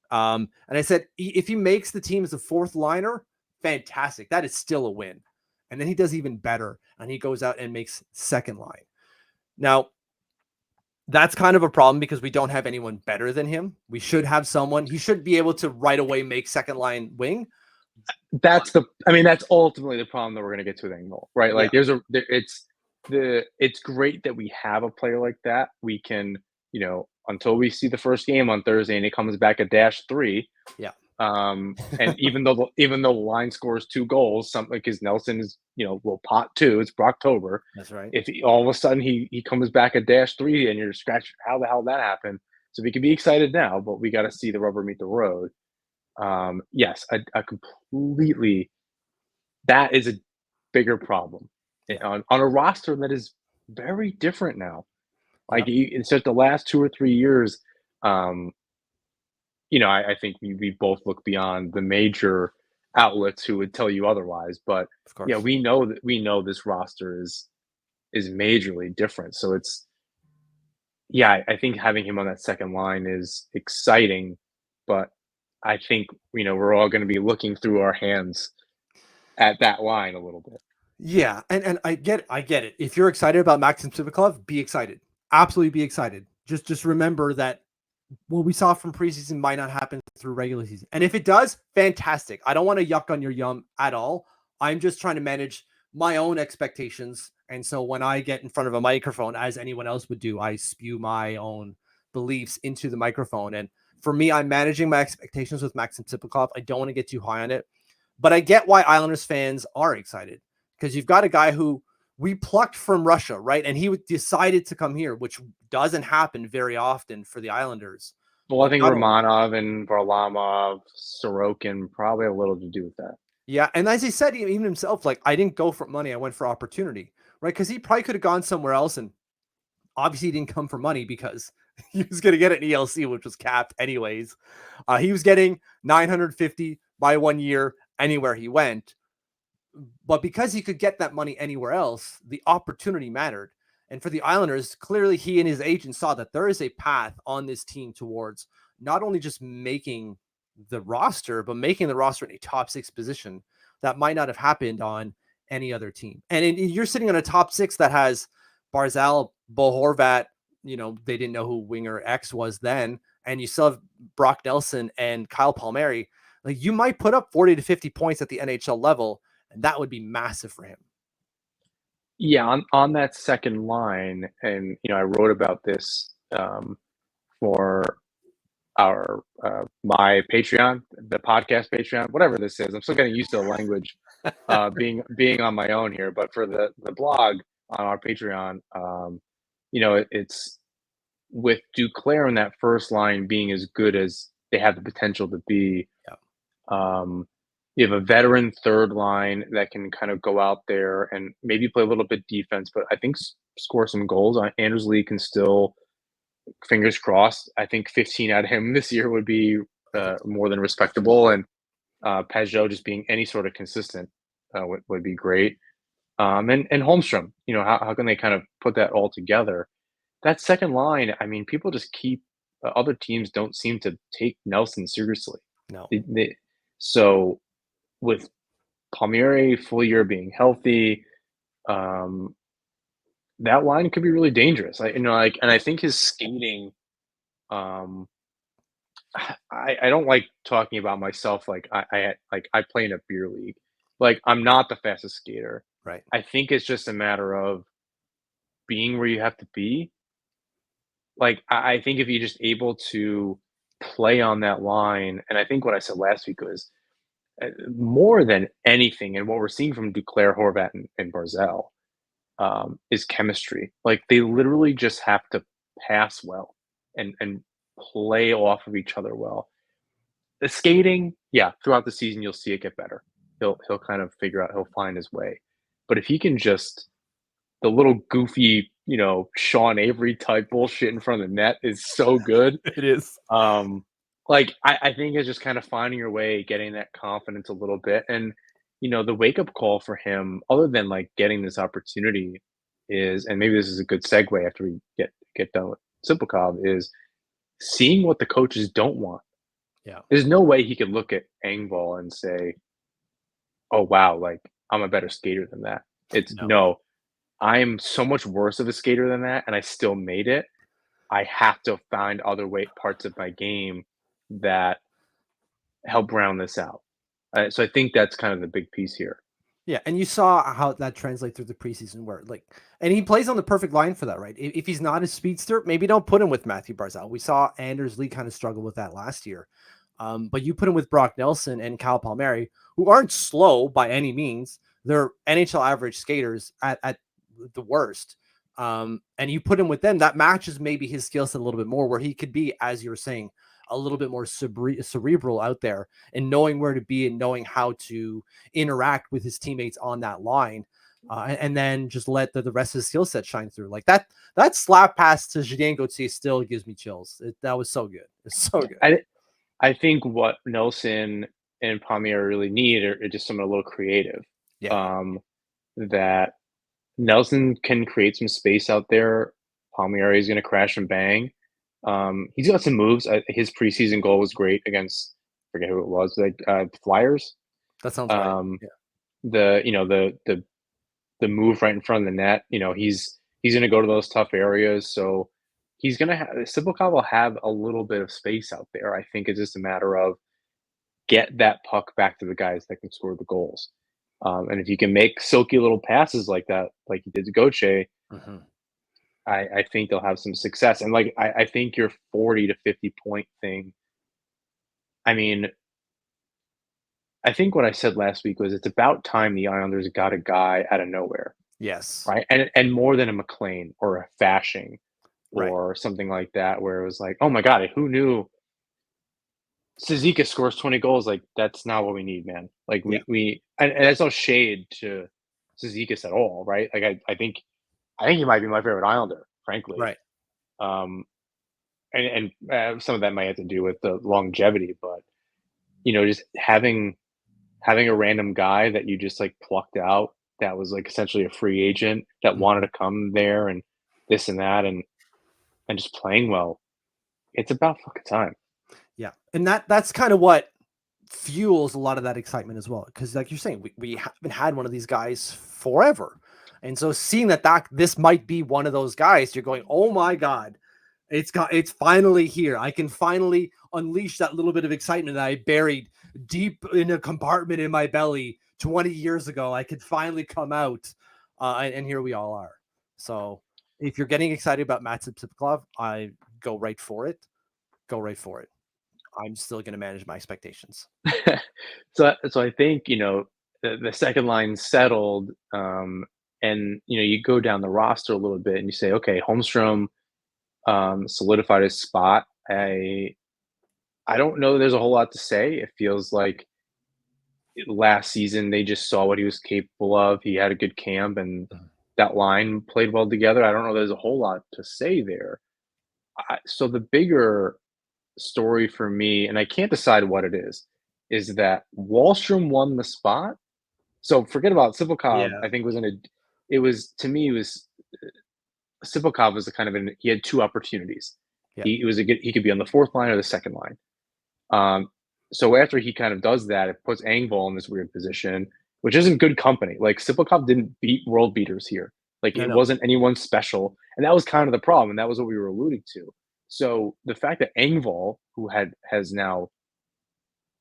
And I said, if he makes the team as a fourth liner, fantastic. That is still a win. And then he does even better, and he goes out and makes second line. Now, that's kind of a problem because we don't have anyone better than him. We should have someone. He should be able to right away make second line wing. That's ultimately the problem that we're going to get to with Engval, right? Like it's great that we have a player like that. We can, until we see the first game on Thursday and he comes back at -3. Yeah. And even though the line scores 2 goals, something because Nelson is, will pot 2. It's Brocktober. That's right. If all of a sudden he comes back at -3 and you're scratching how the hell that happened. So we can be excited now, but we got to see the rubber meet the road. Yes, I completely. That is a bigger problem on a roster that is very different now. Like it's just the last 2 or 3 years. I think we both look beyond the major outlets who would tell you otherwise. But yeah, we know this roster is majorly different. So it's I think having him on that second line is exciting, but I think we're all going to be looking through our hands at that line a little bit. Yeah, and I get it. If you're excited about Maxim Tsyplakov, be excited. Absolutely be excited. Just remember that what we saw from preseason might not happen through regular season. And if it does, fantastic. I don't want to yuck on your yum at all. I'm just trying to manage my own expectations. And so when I get in front of a microphone, as anyone else would do, I spew my own beliefs into the microphone. And for me, I'm managing my expectations with Maxim Tsyplakov. I don't want to get too high on it. But I get why Islanders fans are excited, because you've got a guy who we plucked from Russia, right? And he decided to come here, which doesn't happen very often for the Islanders. Well, I think Romanov and Varlamov, Sorokin, probably a little to do with that. Yeah, and as he said, even himself, like, I didn't go for money, I went for opportunity, right? Because he probably could have gone somewhere else, and obviously he didn't come for money because he was going to get an ELC, which was capped anyways. He was getting $950 by 1 year anywhere he went. But because he could get that money anywhere else, the opportunity mattered. And for the Islanders, clearly he and his agent saw that there is a path on this team towards not only just making the roster, but making the roster in a top 6 position that might not have happened on any other team. And you're sitting on a top 6 that has Barzal, Bo Horvat, they didn't know who winger X was then, and you still have Brock Nelson and Kyle Palmieri. Like, you might put up 40 to 50 points at the NHL level, and that would be massive for him. Yeah, on that second line, and I wrote about this for our my Patreon, the podcast Patreon, whatever this is. I'm still getting used to the language, being on my own here. But for the blog on our Patreon, it's with Duclair in that first line being as good as they have the potential to be. Yeah. You have a veteran third line that can kind of go out there and maybe play a little bit defense, but I think score some goals. Anders Lee can still, fingers crossed, I think 15 out of him this year would be more than respectable. And Peugeot just being any sort of consistent would be great. And Holmstrom, how can they kind of put that all together? That second line, I mean, people just keep other teams don't seem to take Nelson seriously. No. So with Palmieri full year being healthy, that line could be really dangerous. And I think his skating, I don't like talking about myself like I play in a beer league. Like, I'm not the fastest skater. Right. I think it's just a matter of being where you have to be. Like, I think if you're just able to play on that line, and I think what I said last week was more than anything, and what we're seeing from Duclair, Horvat, and Barzal is chemistry. Like, they literally just have to pass well and play off of each other well. The skating, yeah, throughout the season you'll see it get better. He'll kind of figure out, he'll find his way. But if he can just, the little goofy, Sean Avery type bullshit in front of the net is so good. It is. I think it's just kind of finding your way, getting that confidence a little bit. And, the wake up call for him, other than like getting this opportunity, is, and maybe this is a good segue after we get done with Tsyplakov, is seeing what the coaches don't want. Yeah. There's no way he could look at Engval and say, "Oh wow, like, I'm a better skater than that." It's no, I'm so much worse of a skater than that, and I still made it. I have to find other parts of my game that help round this out. So I think that's kind of the big piece here. Yeah, and you saw how that translates through the preseason, where and he plays on the perfect line for that, right? If he's not a speedster, maybe don't put him with Matthew Barzal. We saw Anders Lee kind of struggle with that last year. But you put him with Brock Nelson and Kyle Palmieri, who aren't slow by any means. They're NHL average skaters at the worst. And you put him with them, that matches maybe his skill set a little bit more, where he could be, as you were saying, a little bit more cerebral out there and knowing where to be and knowing how to interact with his teammates on that line. And then just let the rest of his skill set shine through. Like that slap pass to Julien Gauthier still gives me chills. That was so good. It's so good. I think what Nelson and Palmieri really need are just someone a little creative. Yeah. That Nelson can create some space out there. Palmieri is going to crash and bang. He's got some moves. His preseason goal was great against, I forget who it was, like Flyers. That sounds right. Yeah. The move right in front of the net. He's going to go to those tough areas. So he's going to have, Tsyplakov will have a little bit of space out there. I think it's just a matter of get that puck back to the guys that can score the goals. And if you can make silky little passes like that, like you did to Gauthier, I think they'll have some success. And I think your 40 to 50 point thing, I mean, I think what I said last week was it's about time the Islanders got a guy out of nowhere. Yes. Right. And more than a McLean or a Fashing or something like that, where it was like, oh my God, who knew Suzuki scores 20 goals? Like, that's not what we need, man. Like and that's no shade to Suzuki at all. Right. Like, I think he might be my favorite Islander, frankly. Right. And some of that might have to do with the longevity, but just having a random guy that you just like plucked out that was like essentially a free agent that wanted to come there and this and that, and just playing well. It's about fucking time. Yeah, and that's kind of what fuels a lot of that excitement as well. Because like you're saying, we haven't had one of these guys forever. And so seeing that this might be one of those guys, you're going, oh my God, it's finally here. I can finally unleash that little bit of excitement that I buried deep in a compartment in my belly 20 years ago. I could finally come out. And here we all are. So if you're getting excited about Maxim Tsyplakov, I go right for it. Go right for it. I'm still going to manage my expectations. So I think, the second line settled, and, you go down the roster a little bit and you say, okay, Holmstrom solidified his spot. I don't know there's a whole lot to say. It feels like last season they just saw what he was capable of. He had a good camp and that line played well together. I don't know there's a whole lot to say there. So the bigger story for me, and I can't decide what it is that Wahlstrom won the spot. So forget about Sipilkov. Yeah. I think to me, Sipilkov was he had two opportunities. Yeah. He could be on the fourth line or the second line. So after he kind of does that, it puts Engval in this weird position, which isn't good company. Like Sipilkov didn't beat world beaters here. Like it wasn't anyone special, and that was kind of the problem, and that was what we were alluding to. So the fact that Engval, who has now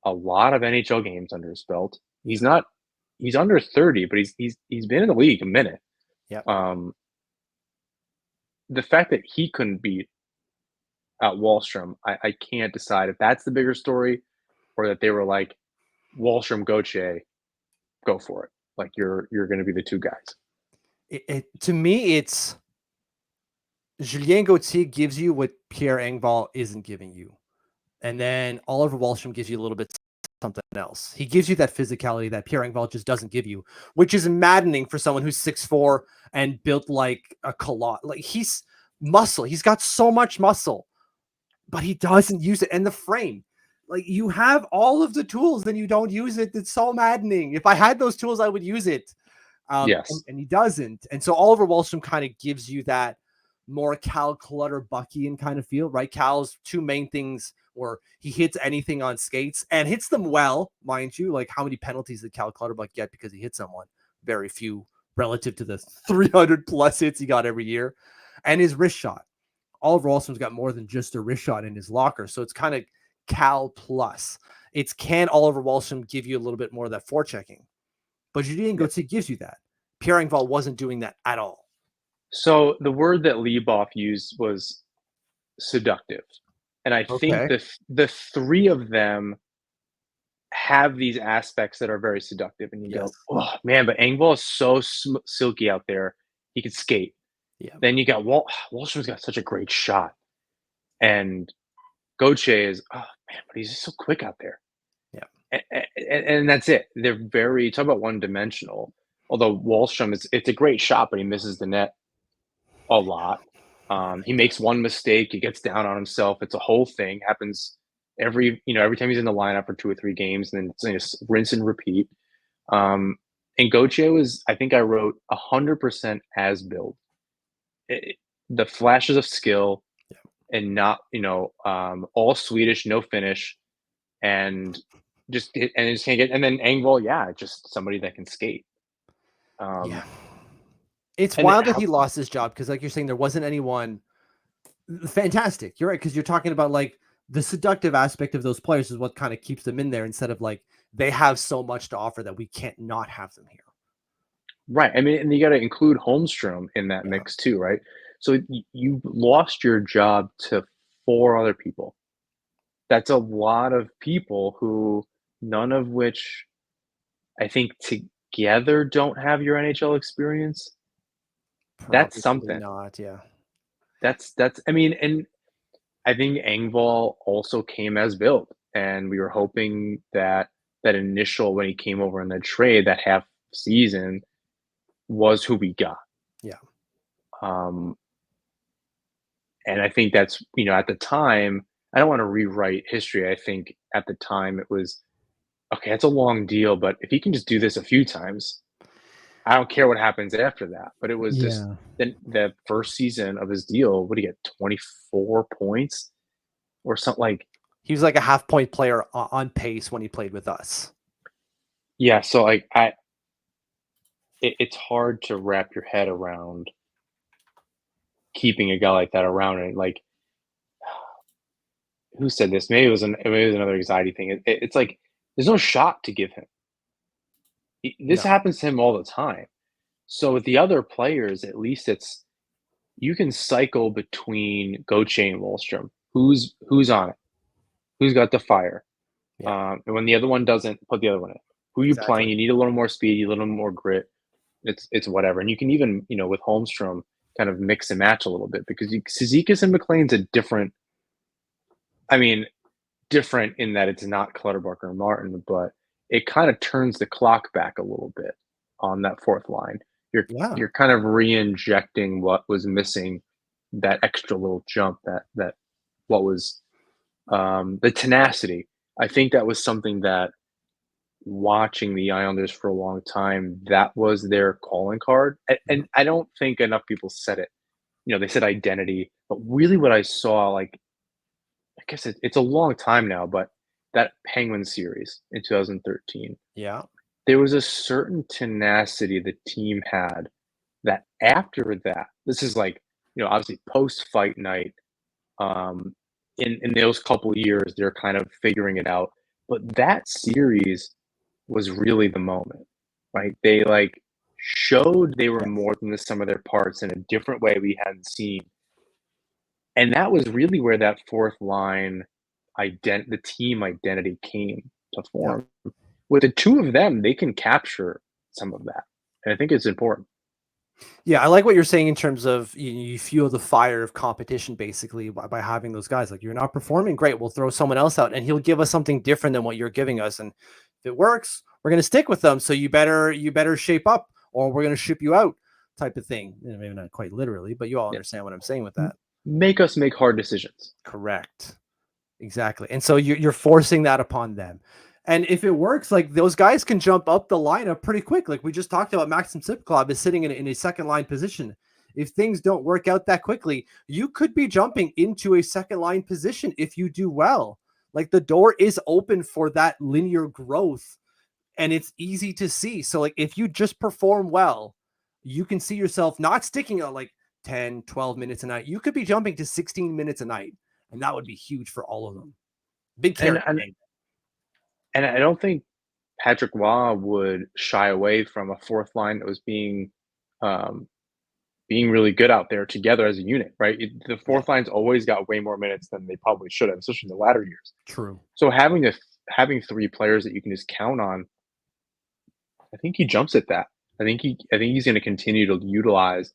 a lot of NHL games under his belt, he's under 30, but he's been in the league a minute. Yeah. The fact that he couldn't beat Wahlstrom, I can't decide if that's the bigger story, or that they were like, Wahlstrom, Gauthier, go for it. Like you're going to be the two guys. To me, it's Julien Gauthier gives you what Pierre Engval isn't giving you. And then Oliver Wahlstrom gives you a little bit something else. He gives you that physicality that Pierre Engval just doesn't give you, which is maddening for someone who's 6'4" and built like a coloss. Like he's muscle. He's got so much muscle, but he doesn't use it. And the frame, like you have all of the tools, then you don't use it. It's so maddening. If I had those tools, I would use it. Yes. And he doesn't. And so Oliver Wahlstrom kind of gives you that more Cal Clutter-Buckian kind of feel, right? Cal's two main things, or he hits anything on skates and hits them well, mind you. Like how many penalties did Cal Clutterbuck get because he hit someone? Very few relative to the 300 plus hits he got every year. And his wrist shot. Oliver Wahlstrom's got more than just a wrist shot in his locker. So it's kind of Cal plus. It's can Oliver Wahlstrom give you a little bit more of that forechecking? But Julien Gauthier gives you that. Pierre Engval wasn't doing that at all. So the word that Lieboff used was seductive. And I think the three of them have these aspects that are very seductive. And you go, oh, man, but Engval is so silky out there. He could skate. Yeah. Then you got Wahlstrom's got such a great shot. And Gauthier is, oh, man, but he's just so quick out there. Yeah. And that's it. They're very, talk about one-dimensional. Although Wahlstrom, it's a great shot, but he misses the net a lot. He makes one mistake, he gets down on himself. It's a whole thing. Happens every time he's in the lineup for 2 or 3 games, and then it's just rinse and repeat. And Gauthier was, I think I wrote 100% as built. The flashes of skill, and not all Swedish, no finish, and just can't get. And then Engval, just somebody that can skate. It's wild that he lost his job because, like you're saying, there wasn't anyone fantastic. You're right, because you're talking about like the seductive aspect of those players is what kind of keeps them in there, instead of like they have so much to offer that we can't not have them here. Right. I mean, and you got to include Holmstrom in that mix too, right? So you lost your job to 4 other people. That's a lot of people who, none of which I think together don't have your NHL experience. That's something. Not, yeah. That's I mean, and I think Engval also came as built, and we were hoping that initial, when he came over in the trade, that half season was who we got. Yeah. And I think that's, at the time, I don't want to rewrite history. I think at the time it was, okay, it's a long deal, but if he can just do this a few times, I don't care what happens after that. But it was just Yeah. then the first season of his deal. What did he get? 24 points or something like. He was like a half-point player on pace when he played with us. Yeah, so like it's hard to wrap your head around keeping a guy like that around, and like who said this? Maybe it was another anxiety thing. It's like there's no shot to give him. This No. happens to him all the time. So with the other players, at least it's you can cycle between Goche and Wahlstrom. Who's on it? Who's got the fire? Yeah. And when the other one doesn't, put the other one in. Who are you playing? Exactly. You need a little more speed, a little more grit. It's whatever. And you can even, with Holmstrom kind of mix and match a little bit because Cizikas and McLean's a different. I mean, different in that it's not Clutterbuck or Martin, but it kind of turns the clock back a little bit on that fourth line. Yeah. You're kind of re-injecting what was missing, that extra little jump, that what was the tenacity. I think that was something that watching the Islanders for a long time, that was their calling card. And I don't think enough people said it. They said identity, but really what I saw, like, I guess it's a long time now, but that Penguin series in 2013, Yeah. there was a certain tenacity the team had that after that, this is like, obviously post fight night, um, in those couple years, they're kind of figuring it out. But that series was really the moment, right? They like showed they were more than the sum of their parts in a different way we hadn't seen. And that was really where that fourth line the team identity came to Yeah. form. With the two of them, they can capture some of that. And I think it's important. Yeah, I like what you're saying in terms of you fuel the fire of competition basically by having those guys. Like, you're not performing, great, we'll throw someone else out and he'll give us something different than what you're giving us. And if it works, we're going to stick with them. So you better shape up or we're going to ship you out, type of thing. Maybe not quite literally, but you all Yeah. understand what I'm saying with that. Make us make hard decisions. Correct. Exactly. And so you're forcing that upon them. And if it works, like, those guys can jump up the lineup pretty quick. Like we just talked about, Maxim Tsyplakov is sitting in a second line position. If things don't work out that quickly, you could be jumping into a second line position if you do well. Like, the door is open for that linear growth and it's easy to see. So like, if you just perform well, you can see yourself not sticking at like 10, 12 minutes a night. You could be jumping to 16 minutes a night. And that would be huge for all of them. Big And character and, game. and I don't think Patrick Waugh would shy away from a fourth line that was um, being really good out there together as a unit, right? The fourth line's always got way more minutes than they probably should have, especially in the latter years. True. So having three players that you can just count on, I think he jumps at that. I think he's going to continue to utilize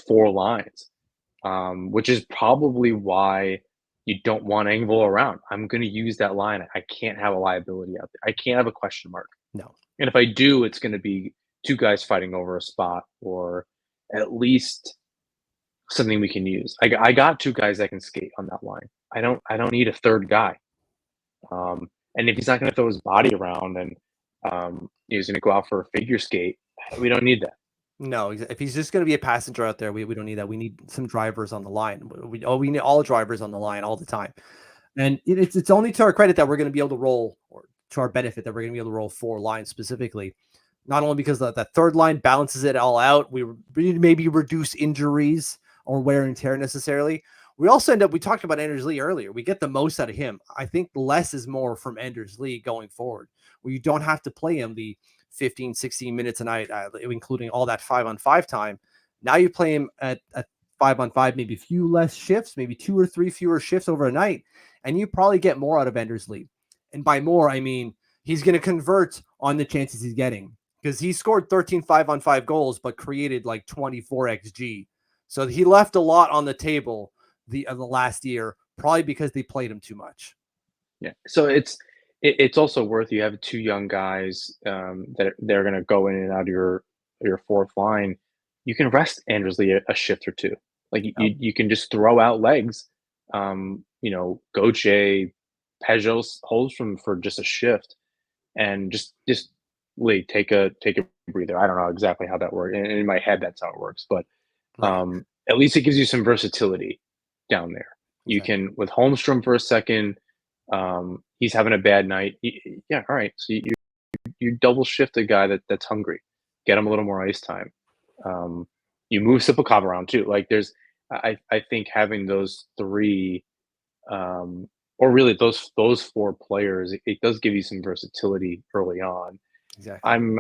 four lines, which is probably why you don't want Engval around. I'm going to use that line. I can't have a liability out there. I can't have a question mark. No. And if I do, it's going to be two guys fighting over a spot, or at least something we can use. I got two guys that can skate on that line. I don't need a third guy. And if he's not going to throw his body around and he's going to go out for a figure skate, we don't need that. No, if he's just going to be a passenger out there, we don't need that. We need some drivers on the line. We need all drivers on the line all the time. And it's only to our credit that we're going to be able to roll, or to our benefit that we're going to be able to roll four lines specifically. Not only because that third line balances it all out, we maybe reduce injuries or wear and tear necessarily. We also we talked about Anders Lee earlier. We get the most out of him. I think less is more from Anders Lee going forward, where you don't have to play him the 15, 16 minutes a night, including all that 5-on-5 time. Now you play him at 5-on-5, maybe a few less shifts, maybe 2 or 3 fewer shifts over a night, and you probably get more out of Anders Lee. And by more, I mean he's going to convert on the chances he's getting, because he scored 13 5-on-5 goals, but created like 24 XG. So he left a lot on the table the last year, probably because they played him too much. Yeah. So it's also worth, you have two young guys that they're going to go in and out of your fourth line. You can rest Anders Lee a shift or two. Like you can just throw out legs. Goche, Pejos, Holmstrom for just a shift, and just league, take a breather. I don't know exactly how that works. In my head, that's how it works. But Right. at least it gives you some versatility down there. You Exactly. can, with Holmstrom for a second, he's having a bad night. Yeah, all right. So you double shift a guy that's hungry, get him a little more ice time. You move Sipakov around too. Like I think having those three, or really those four players, it does give you some versatility early on. Exactly.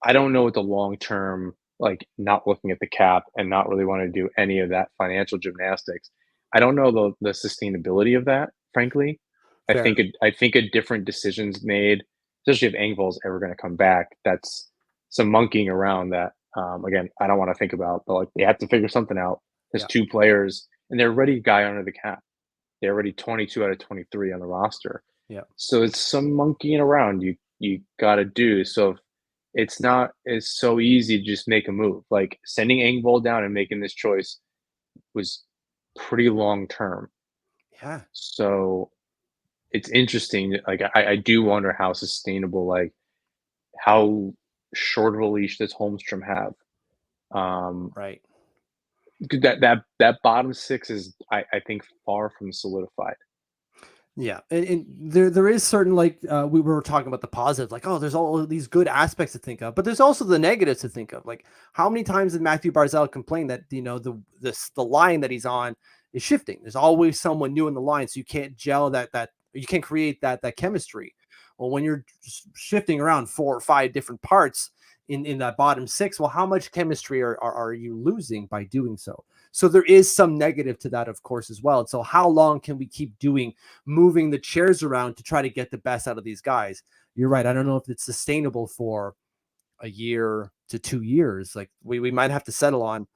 I don't know what the long term, like not looking at the cap and not really want to do any of that financial gymnastics. I don't know the sustainability of that, frankly. Fair. I think a different decisions made, especially if Engval's ever going to come back. That's some monkeying around that. Again, I don't want to think about, but like they have to figure something out. There's Yeah. two players, and they're already guy under the cap. They're already 22 out of 23 on the roster. Yeah. So it's some monkeying around you got to do. So it's not it's so easy to just make a move. Like sending Engvall down and making this choice was pretty long term. Yeah. So it's interesting. Like I do wonder how sustainable, like how short of a leash does Holmstrom have. Right. That bottom six is I think far from solidified. Yeah, and there is certain like we were talking about the positive, like oh, there's all of these good aspects to think of, but there's also the negatives to think of. Like how many times did Matthew Barzal complain that the line that he's on is shifting? There's always someone new in the line, so you can't gel that you can't create that chemistry. Well, when you're shifting around 4 or 5 different parts in that bottom six, well, how much chemistry are you losing by doing so? So there is some negative to that, of course, as well. And so how long can we keep moving the chairs around to try to get the best out of these guys? You're right. I don't know if it's sustainable for a year to 2 years. Like we might have to settle on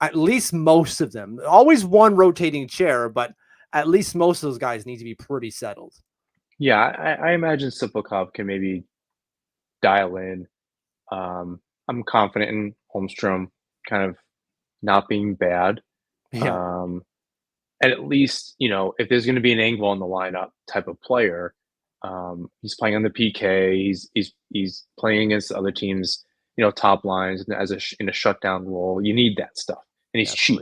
at least most of them. Always one rotating chair, but at least most of those guys need to be pretty settled. Yeah, I imagine Sipakov can maybe dial in. I'm confident in Holmstrom kind of not being bad. Yeah. Um, and at least, if there's going to be an Engvall in the lineup type of player, he's playing on the PK. He's playing against other teams, top lines in a shutdown role. You need that stuff, and he's cheap.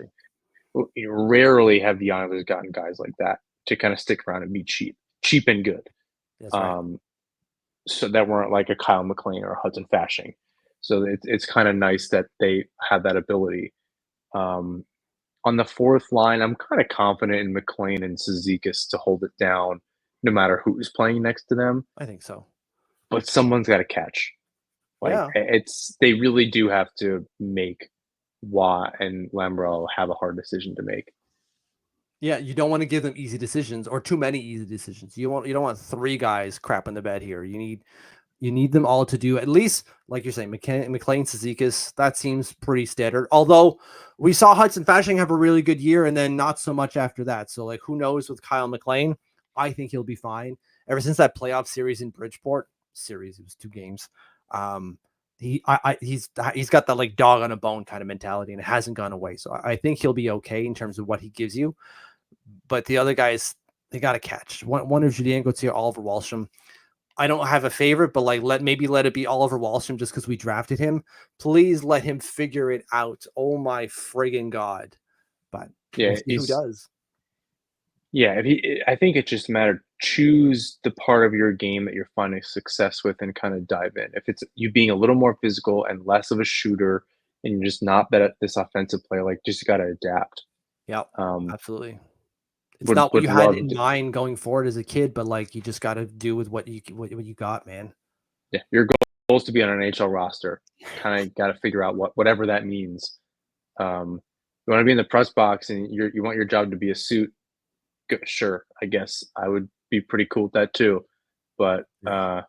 Absolutely. Rarely have the Islanders gotten guys like that to kind of stick around and be cheap and good. That's right. So that weren't like a Kyle McLean or a Hudson Fashing. So it's kind of nice that they have that ability. On the fourth line, I'm kind of confident in McLean and Cizikas to hold it down, no matter who's playing next to them. I think so. But someone's got to catch. Like Yeah. they really do have to make Watt and Lambro have a hard decision to make. Yeah, you don't want to give them easy decisions or too many easy decisions. You don't want 3 guys crap in the bed here. You need them all to do at least, like you're saying, McLean, Cizikas. That seems pretty standard. Although we saw Hudson Fashing have a really good year and then not so much after that. So like, who knows with Kyle McLean? I think he'll be fine. Ever since that playoff series in Bridgeport, it was 2 games. He's got that like dog on a bone kind of mentality, and it hasn't gone away. So I think he'll be okay in terms of what he gives you. But the other guys, they got to catch. One of Julien Gauthier, Oliver Wahlstrom. I don't have a favorite, but like let it be Oliver Wahlstrom just because we drafted him. Please let him figure it out. Oh my friggin' God. But Yeah, we'll see who does. Yeah, I think it's just a matter, choose the part of your game that you're finding success with and kind of dive in. If it's you being a little more physical and less of a shooter, and you're just not that at this offensive player, like just got to adapt. Yeah, Um, absolutely. It's would not what would you had love in to, mind going forward as a kid, but like you just got to do with what you got, man. yeah, your goal is to be on an NHL roster. Kind of got to figure out whatever that means. You want to be in the press box and you want your job to be a suit. Sure, I guess I would be pretty cool with that too. But I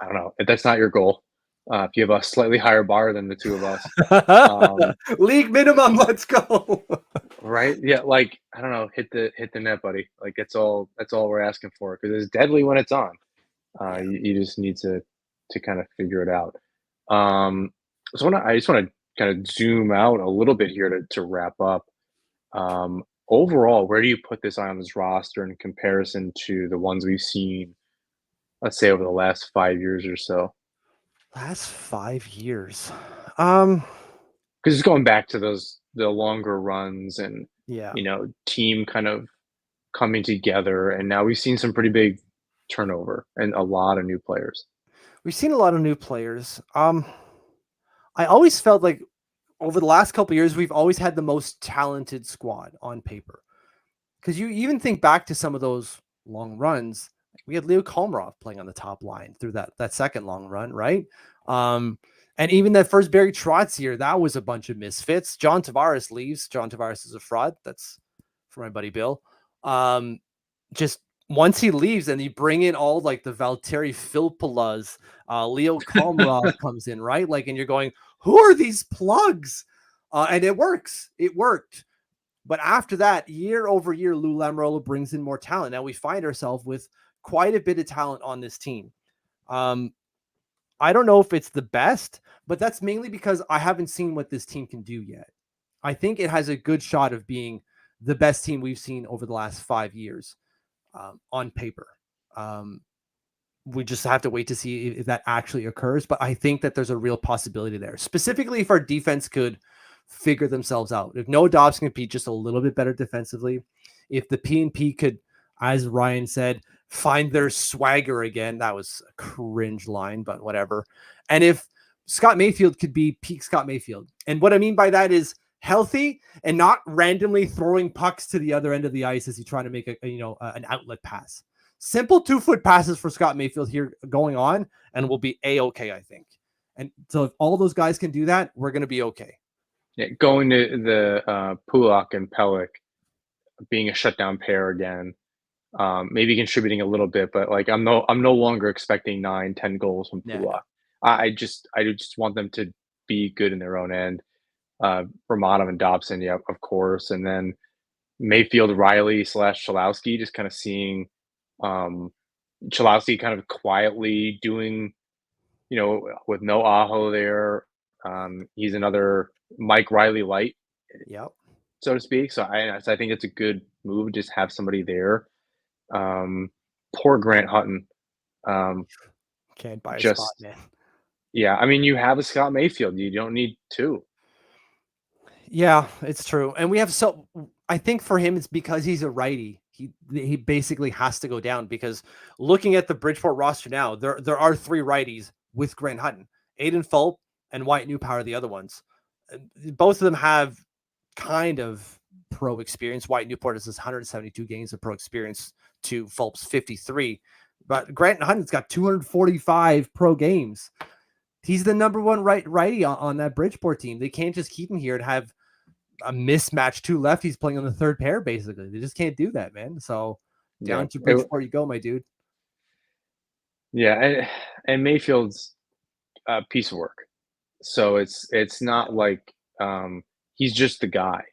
don't know. If that's not your goal, if you have a slightly higher bar than the two of us, League minimum, let's go. right? Yeah, like I don't know, hit the net, buddy. Like that's all we're asking for because it's deadly when it's on. Yeah. You just need to kind of figure it out. I just want to kind of zoom out a little bit here to wrap up. Overall, where do you put this on this roster in comparison to the ones we've seen, let's say over the last 5 years or so? Last 5 years. Because it's going back to the longer runs and Yeah. team kind of coming together, and now we've seen some pretty big turnover and a lot of new players. We've seen a lot of new players. I always felt like over the last couple of years, we've always had the most talented squad on paper. Because you even think back to some of those long runs, we had Leo Komarov playing on the top line through that second long run, right? And even that first Barry Trotz year, that was a bunch of misfits. John Tavares leaves. John Tavares is a fraud. That's for my buddy Bill. Just once he leaves and you bring in all like the Valtteri Filppulas, Leo Komarov comes in, right? Like, and you're going, who are these plugs? And it works. It worked. But after that, year over year, Lou Lamoriello brings in more talent. Now we find ourselves with quite a bit of talent on this team. I don't know if it's the best, but that's mainly because I haven't seen what this team can do yet. I think it has a good shot of being the best team we've seen over the last 5 years on paper. We just have to wait to see if that actually occurs. But I think that there's a real possibility there, specifically if our defense could figure themselves out. If Noah Dobson could be just a little bit better defensively, if the P&P could, as Ryan said, find their swagger again. That was a cringe line, but whatever. And if Scott Mayfield could be peak Scott Mayfield. And what I mean by that is healthy and not randomly throwing pucks to the other end of the ice as he trying to make an outlet pass. Simple 2-foot passes for Scott Mayfield here going on, and we'll be A-okay, I think. And so if all those guys can do that, we're going to be okay. Yeah, going to the Pulak and Pellick being a shutdown pair again, maybe contributing a little bit, but like I'm no longer expecting 9-10 goals from Pulak. Yeah. I just want them to be good in their own end. Romanov and Dobson, yeah, of course, and then Mayfield, Riley / Chalowski, just kind of seeing Chalowski kind of quietly doing, with no Aho there. He's another Mike Riley light, Yep. so to speak. So I think it's a good move, just have somebody there. Poor Grant Hutton. Can't buy a spot, Just man. Yeah, I mean, you have a Scott Mayfield. You don't need two. Yeah, it's true. And I think for him, it's because he's a righty. He basically has to go down because looking at the Bridgeport roster now, there are 3 righties with Grant Hutton, Aiden Fulp and Wyatt Newpower are the other ones. Both of them have kind of pro experience. Wyatt Newport has 172 games of pro experience to Fulp's 53, but Grant Hutton's got 245 pro games. He's the number 1 righty on that Bridgeport team. They can't just keep him here and have a mismatch 2 lefties playing on the third pair. Basically, they just can't do that, man. So down to Bridgeport you go, my dude. Yeah, and Mayfield's a piece of work. So it's not like he's just the guy.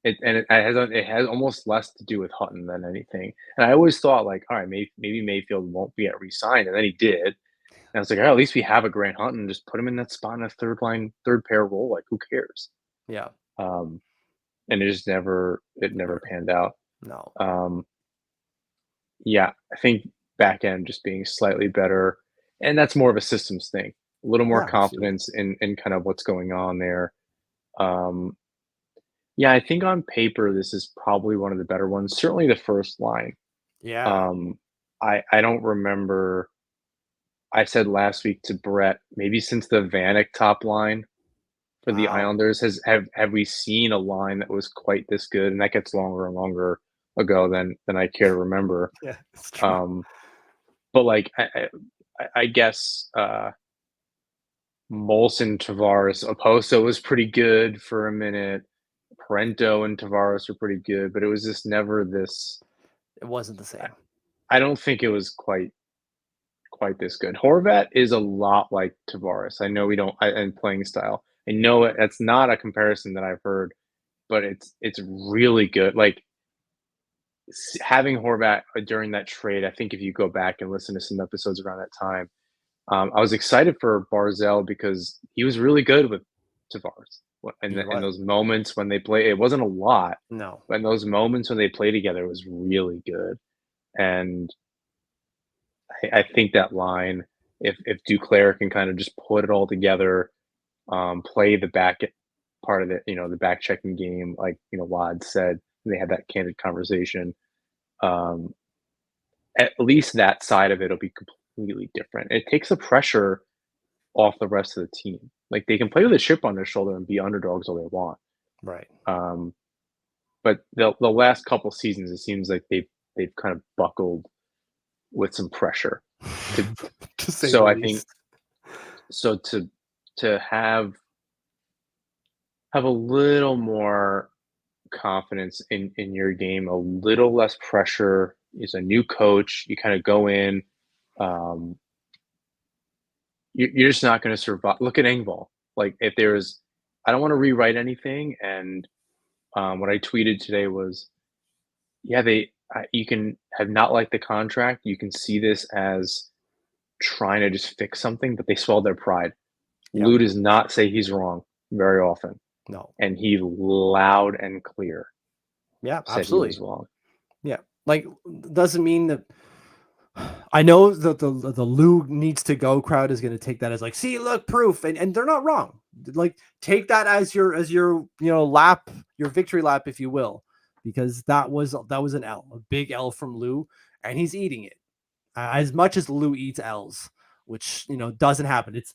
It has almost less to do with Hutton than anything. And I always thought like, all right, maybe Mayfield won't be at re-signed, and then he did. And I was like, oh, at least we have a Grant Hutton. Just put him in that spot in a third pair role. Like, who cares? Yeah. And it never panned out. No. Yeah, I think back end just being slightly better, and that's more of a systems thing. A little more confidence in kind of what's going on there. Yeah, I think on paper this is probably one of the better ones. Certainly the first line. Yeah. I don't remember. I said last week to Brett, maybe since the Vanek top line for the Islanders have we seen a line that was quite this good, and that gets longer and longer ago than I care to remember. Yeah, it's true. But like I guess Molson, Tavares, Oposo was pretty good for a minute. Parento and Tavares were pretty good, but it was just never this. It wasn't the same. I don't think it was quite this good. Horvat is a lot like Tavares. I know we don't in playing style. I know that's not a comparison that I've heard, but it's really good. Like having Horvat during that trade, I think if you go back and listen to some episodes around that time, I was excited for Barzell because he was really good with Tavares. In those moments when they play, it wasn't a lot. No. But in those moments when they play together, it was really good. And I think that line if Duclair can kind of just put it all together, play the back part of it, the back checking game, like Wad said, they had that candid conversation. Um, at least that side of it will be completely different. It takes the pressure off the rest of the team. Like they can play with a chip on their shoulder and be underdogs all they want. Right. But the last couple seasons, it seems like they've kind of buckled with some pressure. To say So the I think least. so to have a little more confidence in your game, a little less pressure. Is a new coach. You kind of go in. Um, you're just not going to survive. Look at Engval. Like if there's, I don't want to rewrite anything. And what I tweeted today was, yeah, you can have not liked the contract. You can see this as trying to just fix something, but they swallowed their pride. Yep. Lou does not say he's wrong very often. No. And he loud and clear Yeah, said he was absolutely. wrong. Yeah. Like doesn't mean that I know that the Lou needs to go crowd is going to take that as like, see, look, proof, and they're not wrong. Like take that as your lap, your victory lap, if you will, because that was an L, a big L from Lou, and he's eating it as much as Lou eats L's, which doesn't happen. It's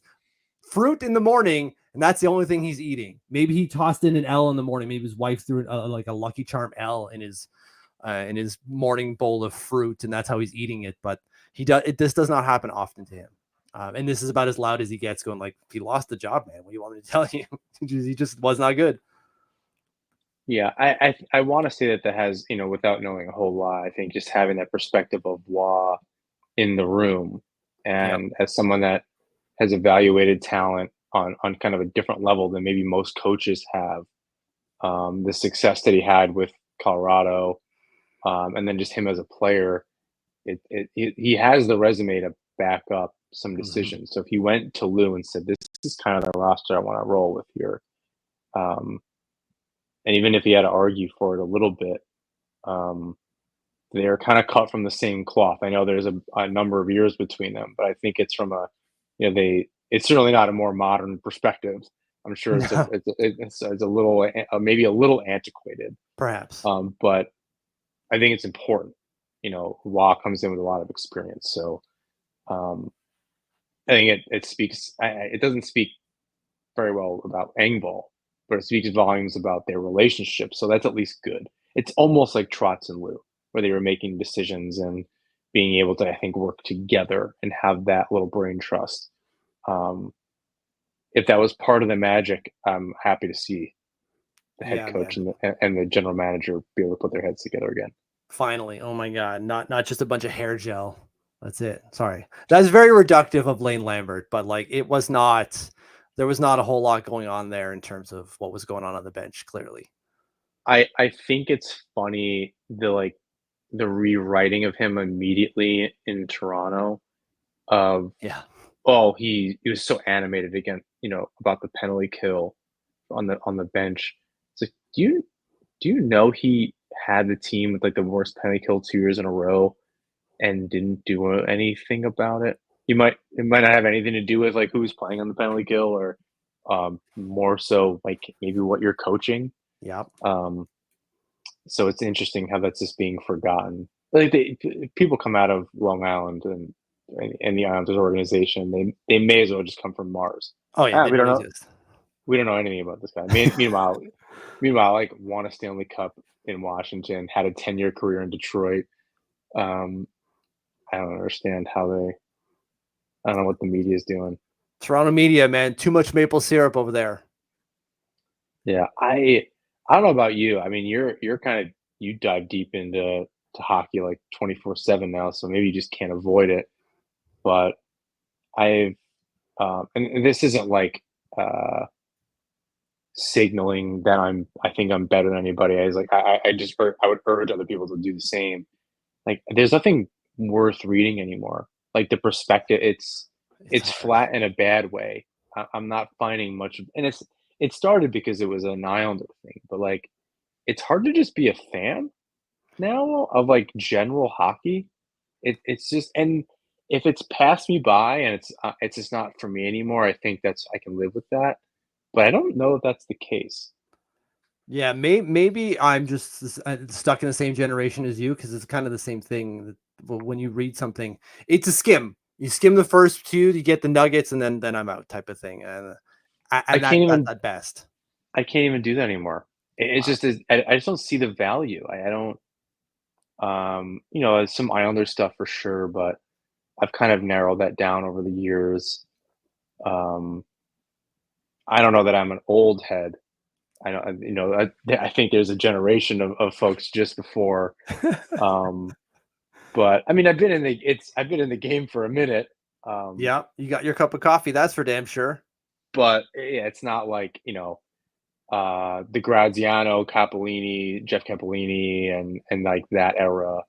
fruit in the morning, and that's the only thing he's eating. Maybe he tossed in an L in the morning. Maybe his wife threw like a Lucky Charm L in his morning bowl of fruit, and that's how he's eating it. But this does not happen often to him. And this is about as loud as he gets, going like, he lost the job, man. What do you want me to tell you? He just was not good. Yeah, I want to say that has, without knowing a whole lot, I think just having that perspective of Wah in the room, and as someone that has evaluated talent on kind of a different level than maybe most coaches have, the success that he had with Colorado, and then just him as a player, he has the resume to back up some decisions. So if he went to Lou and said, "This is kind of the roster I want to roll with here," and even if he had to argue for it a little bit, they're kind of cut from the same cloth. I know there's a number of years between them, but I think it's from it's certainly not a more modern perspective. I'm sure it's No. it's a little maybe a little antiquated, Perhaps. but I think it's important. Law comes in with a lot of experience, so I think it speaks. It doesn't speak very well about Engval, but it speaks volumes about their relationship. So that's at least good. It's almost like Trotz and Lou, where they were making decisions and being able to, I think, work together and have that little brain trust. If that was part of the magic, I'm happy to see the head coach and the general manager be able to put their heads together again. Finally. Oh my God. Not just a bunch of hair gel. That's it. Sorry. That's very reductive of Lane Lambert, but like there was not a whole lot going on there in terms of what was going on the bench, clearly. I think it's funny the rewriting of him immediately in Toronto of he was so animated again, about the penalty kill on the bench. It's like, do you know he had the team with like the worst penalty kill 2 years in a row and didn't do anything about it? It might not have anything to do with like who's playing on the penalty kill, or more so like maybe what you're coaching. Yep. So it's interesting how that's just being forgotten. Like people come out of Long Island and the Islanders organization, they may as well just come from Mars. Oh yeah, We don't know. We don't know anything about this guy. Meanwhile, like won a Stanley Cup in Washington, had a 10-year career in Detroit. I don't understand how I don't know what the media is doing. Toronto media, man, too much maple syrup over there. Yeah, I don't know about you. I mean, you're kind of you dive deep into hockey like 24/7 now, so maybe you just can't avoid it. But I've and this isn't like signaling that I think I'm better than anybody. I was like I would urge other people to do the same. Like there's nothing worth reading anymore. Like the perspective, it's flat in a bad way. I'm not finding much, and it started because it was an Islander thing, but like it's hard to just be a fan now of like general hockey. It's just, and if it's passed me by and it's just not for me anymore, I think I can live with that. But I don't know if that's the case. Yeah, maybe I'm just stuck in the same generation as you because it's kind of the same thing. When you read something, it's a skim. You skim the first two, you get the nuggets, and then I'm out type of thing. I And can't that's even at best. I can't even do that anymore. It's Wow. just I just don't see the value. I don't some Islander stuff for sure, but I've kind of narrowed that down over the years. Um, I don't know that I'm an old head. I don't, I think there's a generation of folks just before. Um, but I mean, I've been in the game for a minute. Um, Yeah, you got your cup of coffee. That's for damn sure. but yeah, it's not like, the Graziano, Capellini, Jeff Capellini, and like that era,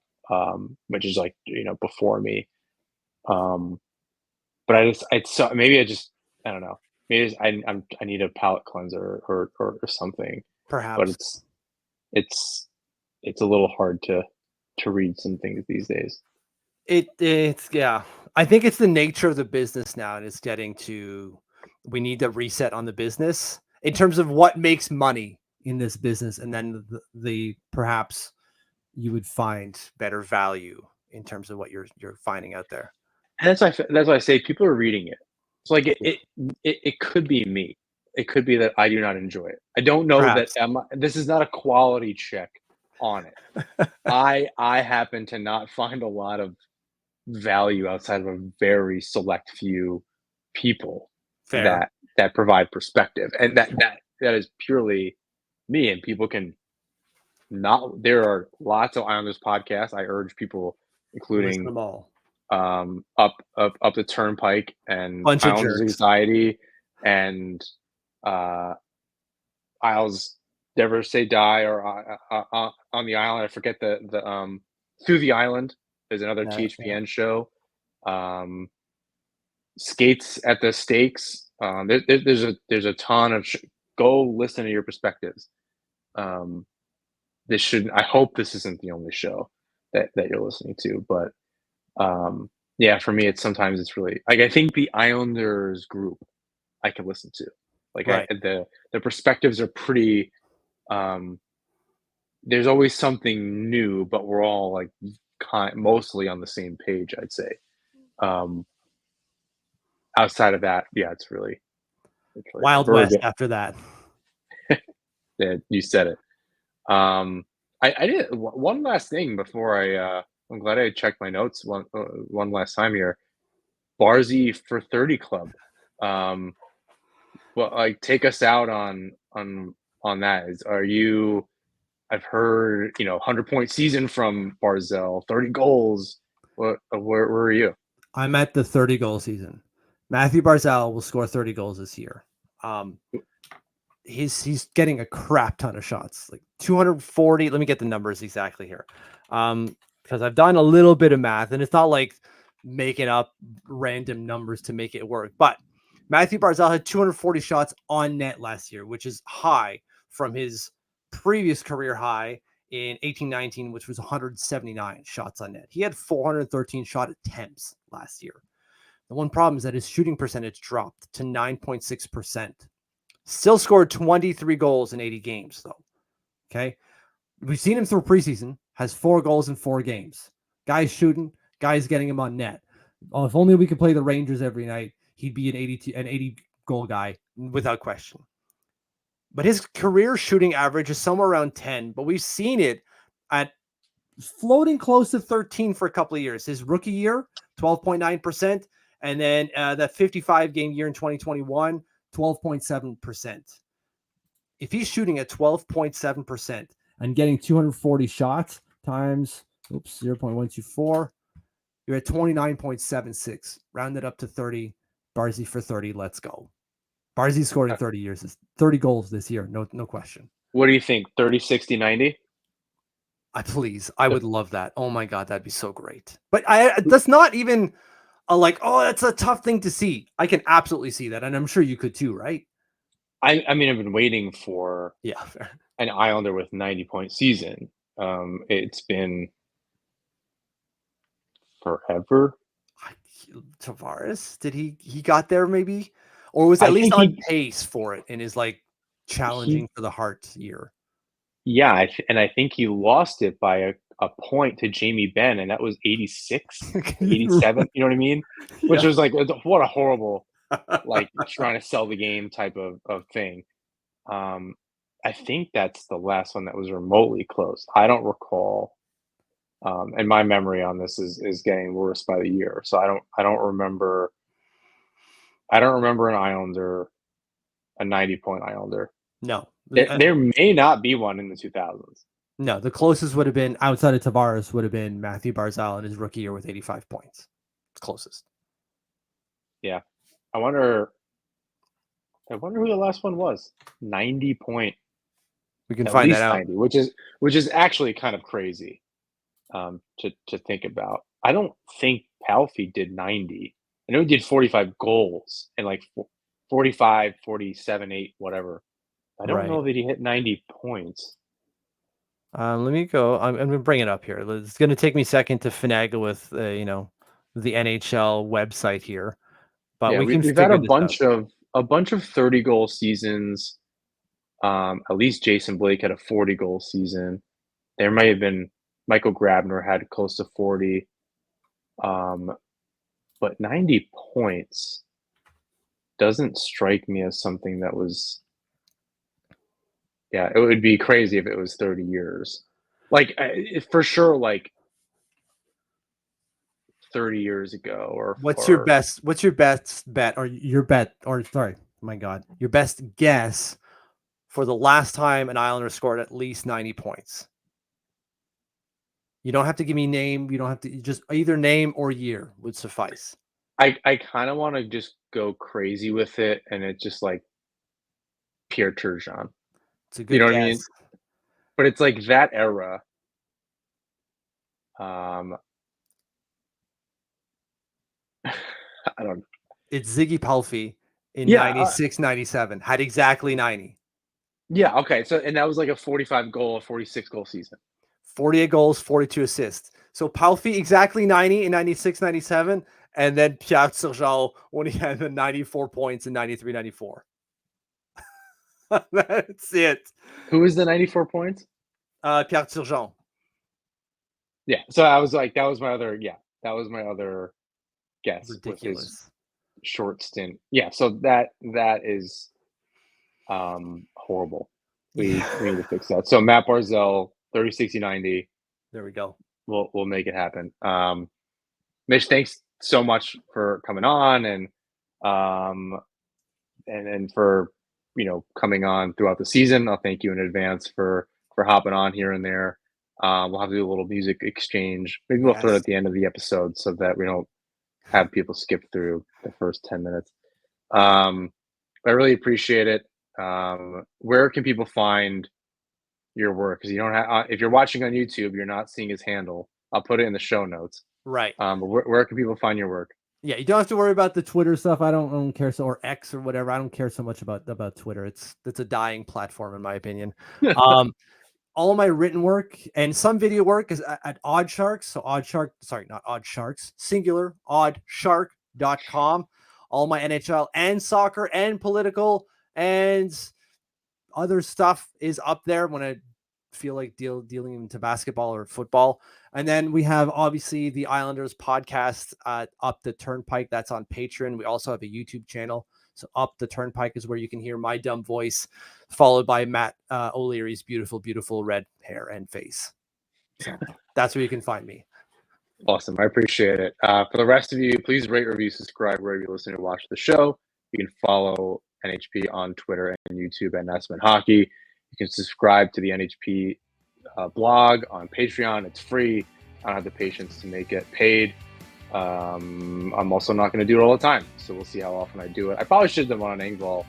which is like, before me. Um, but so maybe I don't know. Maybe I need a palate cleanser or something. But Perhaps. it's it's a little hard to read some things these days. It's yeah. I think it's the nature of the business now, and it's getting to we need to reset on the business in terms of what makes money in this business, and then the perhaps you would find better value in terms of what you're finding out there. And that's why I say people are reading it. So like Yeah, it could be me. It could be that I do not enjoy it. I don't know that perhaps this is not a quality check on it. I happen to not find a lot of value outside of a very select few people fair. that provide perspective, and that is purely me. And people can not. There are lots of Islanders podcasts. I urge people, Listen including them all. up the Turnpike and Bunch of Islanders jerks. Anxiety and uh, Isles Never Say Die or on the island. I forget the Through the Island is another Yeah, yeah. THPN show. Um, Skates at the Stakes. There's a ton of go listen to your perspectives. Um, this should I hope this isn't the only show that you're listening to, but yeah, for me, it's really like I think the Islanders group I can listen to. Like Right. the perspectives are pretty. Um, there's always something new, but we're all like mostly on the same page, I'd say. Um, outside of that, yeah, it's really Wild we're a West bit. after that. Yeah, you said it. I did one last thing before I'm glad I checked my notes one last time here. Barzy for 30 Club. Um, well, like take us out on that. Are you? I've heard 100-point season from Barzell, 30 goals. Where are you? I'm at the 30 goal season. Matthew Barzal will score 30 goals this year. Um, he's getting a crap ton of shots, like 240. Let me get the numbers exactly here. Because I've done a little bit of math, and it's not like making up random numbers to make it work. But Matthew Barzal had 240 shots on net last year, which is high from his previous career high in 18-19, which was 179 shots on net. He had 413 shot attempts last year. The one problem is that his shooting percentage dropped to 9.6%. Still scored 23 goals in 80 games, though. Okay. We've seen him through preseason, has 4 goals in 4 games. Guy's shooting, guy's getting him on net. Oh, if only we could play the Rangers every night, he'd be an 80 goal guy without question. But his career shooting average is somewhere around 10, but we've seen it at floating close to 13 for a couple of years. His rookie year, 12.9%, and then that 55 game year in 2021, 12.7%. If he's shooting at 12.7% and getting 240 shots times 0.124, you're at 29.76. Rounded up to 30. Barzy for 30. Let's go. Barzy scored in 30 goals this year. No question. What do you think? 30, 60, 90? I would love that. Oh my God, that'd be so great. But that's not even that's a tough thing to see. I can absolutely see that. And I'm sure you could too, right? I mean, I've been waiting for Yeah, fair. an Islander with 90-point season. It's been forever. Tavares, did he got there maybe, or was at I least think on pace for it in his like he challenging for the Hart year? yeah, and I think he lost it by a point to Jamie Benn, and that was 86 to 87. You know what I mean? Which Yeah. was like what a horrible like trying to sell the game type of thing. Um, I think that's the last one that was remotely close. I don't recall. And my memory on this is getting worse by the year. So I don't remember an Islander, a 90-point Islander. No, There may not be one in the 2000s. no. The closest would have been outside of Tavares would have been Matthew Barzal in his rookie year with 85 points. It's closest. Yeah. I wonder who the last one was. 90-point, We can at find that least out. 90, which is actually kind of crazy to think about. I don't think Palfi did 90. I know he did 45 goals and like 45, 47, 8, whatever. I don't Right. know that he hit 90 points. Let me go. I'm going to bring it up here. It's going to take me a second to finagle with, the NHL website here, but Yeah, we can we've had figure this out. a bunch of 30-goal seasons. At least Jason Blake had a 40-goal season. There may have been Michael Grabner had close to 40. But 90 points doesn't strike me as something that was. Yeah, it would be crazy if it was 30 years. Like for sure, like 30 years ago, What's your or best bet, or your bet, or sorry, my God, your best guess for the last time an Islander scored at least 90 points? You don't have to give me name. You don't have to, just either name or year would suffice. I kind of want to just go crazy with it, and it's just like Pierre Turgeon. It's a You good know what I guess. mean? But it's like that era. Um, I don't. It's Ziggy Palffy in Yeah, 96, 97. Had exactly 90. yeah. Okay, so and that was like a 45 goal, 46 goal season. 48 goals, 42 assists. So Palffy exactly 90 in 96, 97. And then Pierre Turgeon when he had the 94 points in 93, 94. That's it. Who was the 94 points? Pierre Turgeon. Yeah. So I was like, that was my other. Yeah, that was my other guess with his Ridiculous. short stint. Yeah. So that is horrible. We need to fix that. So Matt Barzell, 30, 60, 90. There we go. We'll make it happen. Mitch, thanks so much for coming on um and for coming on throughout the season. I'll thank you in advance for hopping on here and there. We'll have to do a little music exchange. Maybe we'll throw it Yes. at the end of the episode so that we don't have people skip through the first 10 minutes. I really appreciate it. Where can people find your work? Because you don't have, if you're watching on YouTube, you're not seeing his handle. I'll put it in the show notes. Right. But where can people find your work? Yeah, you don't have to worry about the Twitter stuff. I don't care so, or X or whatever. I don't care so much about Twitter. It's a dying platform in my opinion. All my written work and some video work is at Odd Sharks. So not Odd Sharks, singular, oddshark.com. All my NHL and soccer and political and other stuff is up there when I feel like dealing into basketball or football. And then we have obviously the Islanders podcast, Up the Turnpike. That's on Patreon. We also have a YouTube channel. So Up the Turnpike is where you can hear my dumb voice, followed by Matt O'Leary's beautiful, beautiful red hair and face. So that's where you can find me. Awesome. I appreciate it. For the rest of you, please rate, review, subscribe wherever you listen to watch the show. You can follow NHP on Twitter and YouTube at Nesman Hockey. You can subscribe to the NHP blog on Patreon. It's free. I don't have the patience to make it paid. I'm also not going to do it all the time, so we'll see how often I do it. I probably should have done an Engval,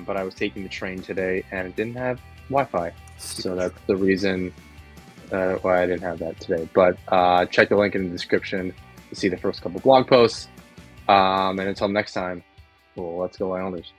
but I was taking the train today and it didn't have Wi-Fi, so that's the reason why I didn't have that today. But check the link in the description to see the first couple blog posts. And until next time, well, let's go Islanders.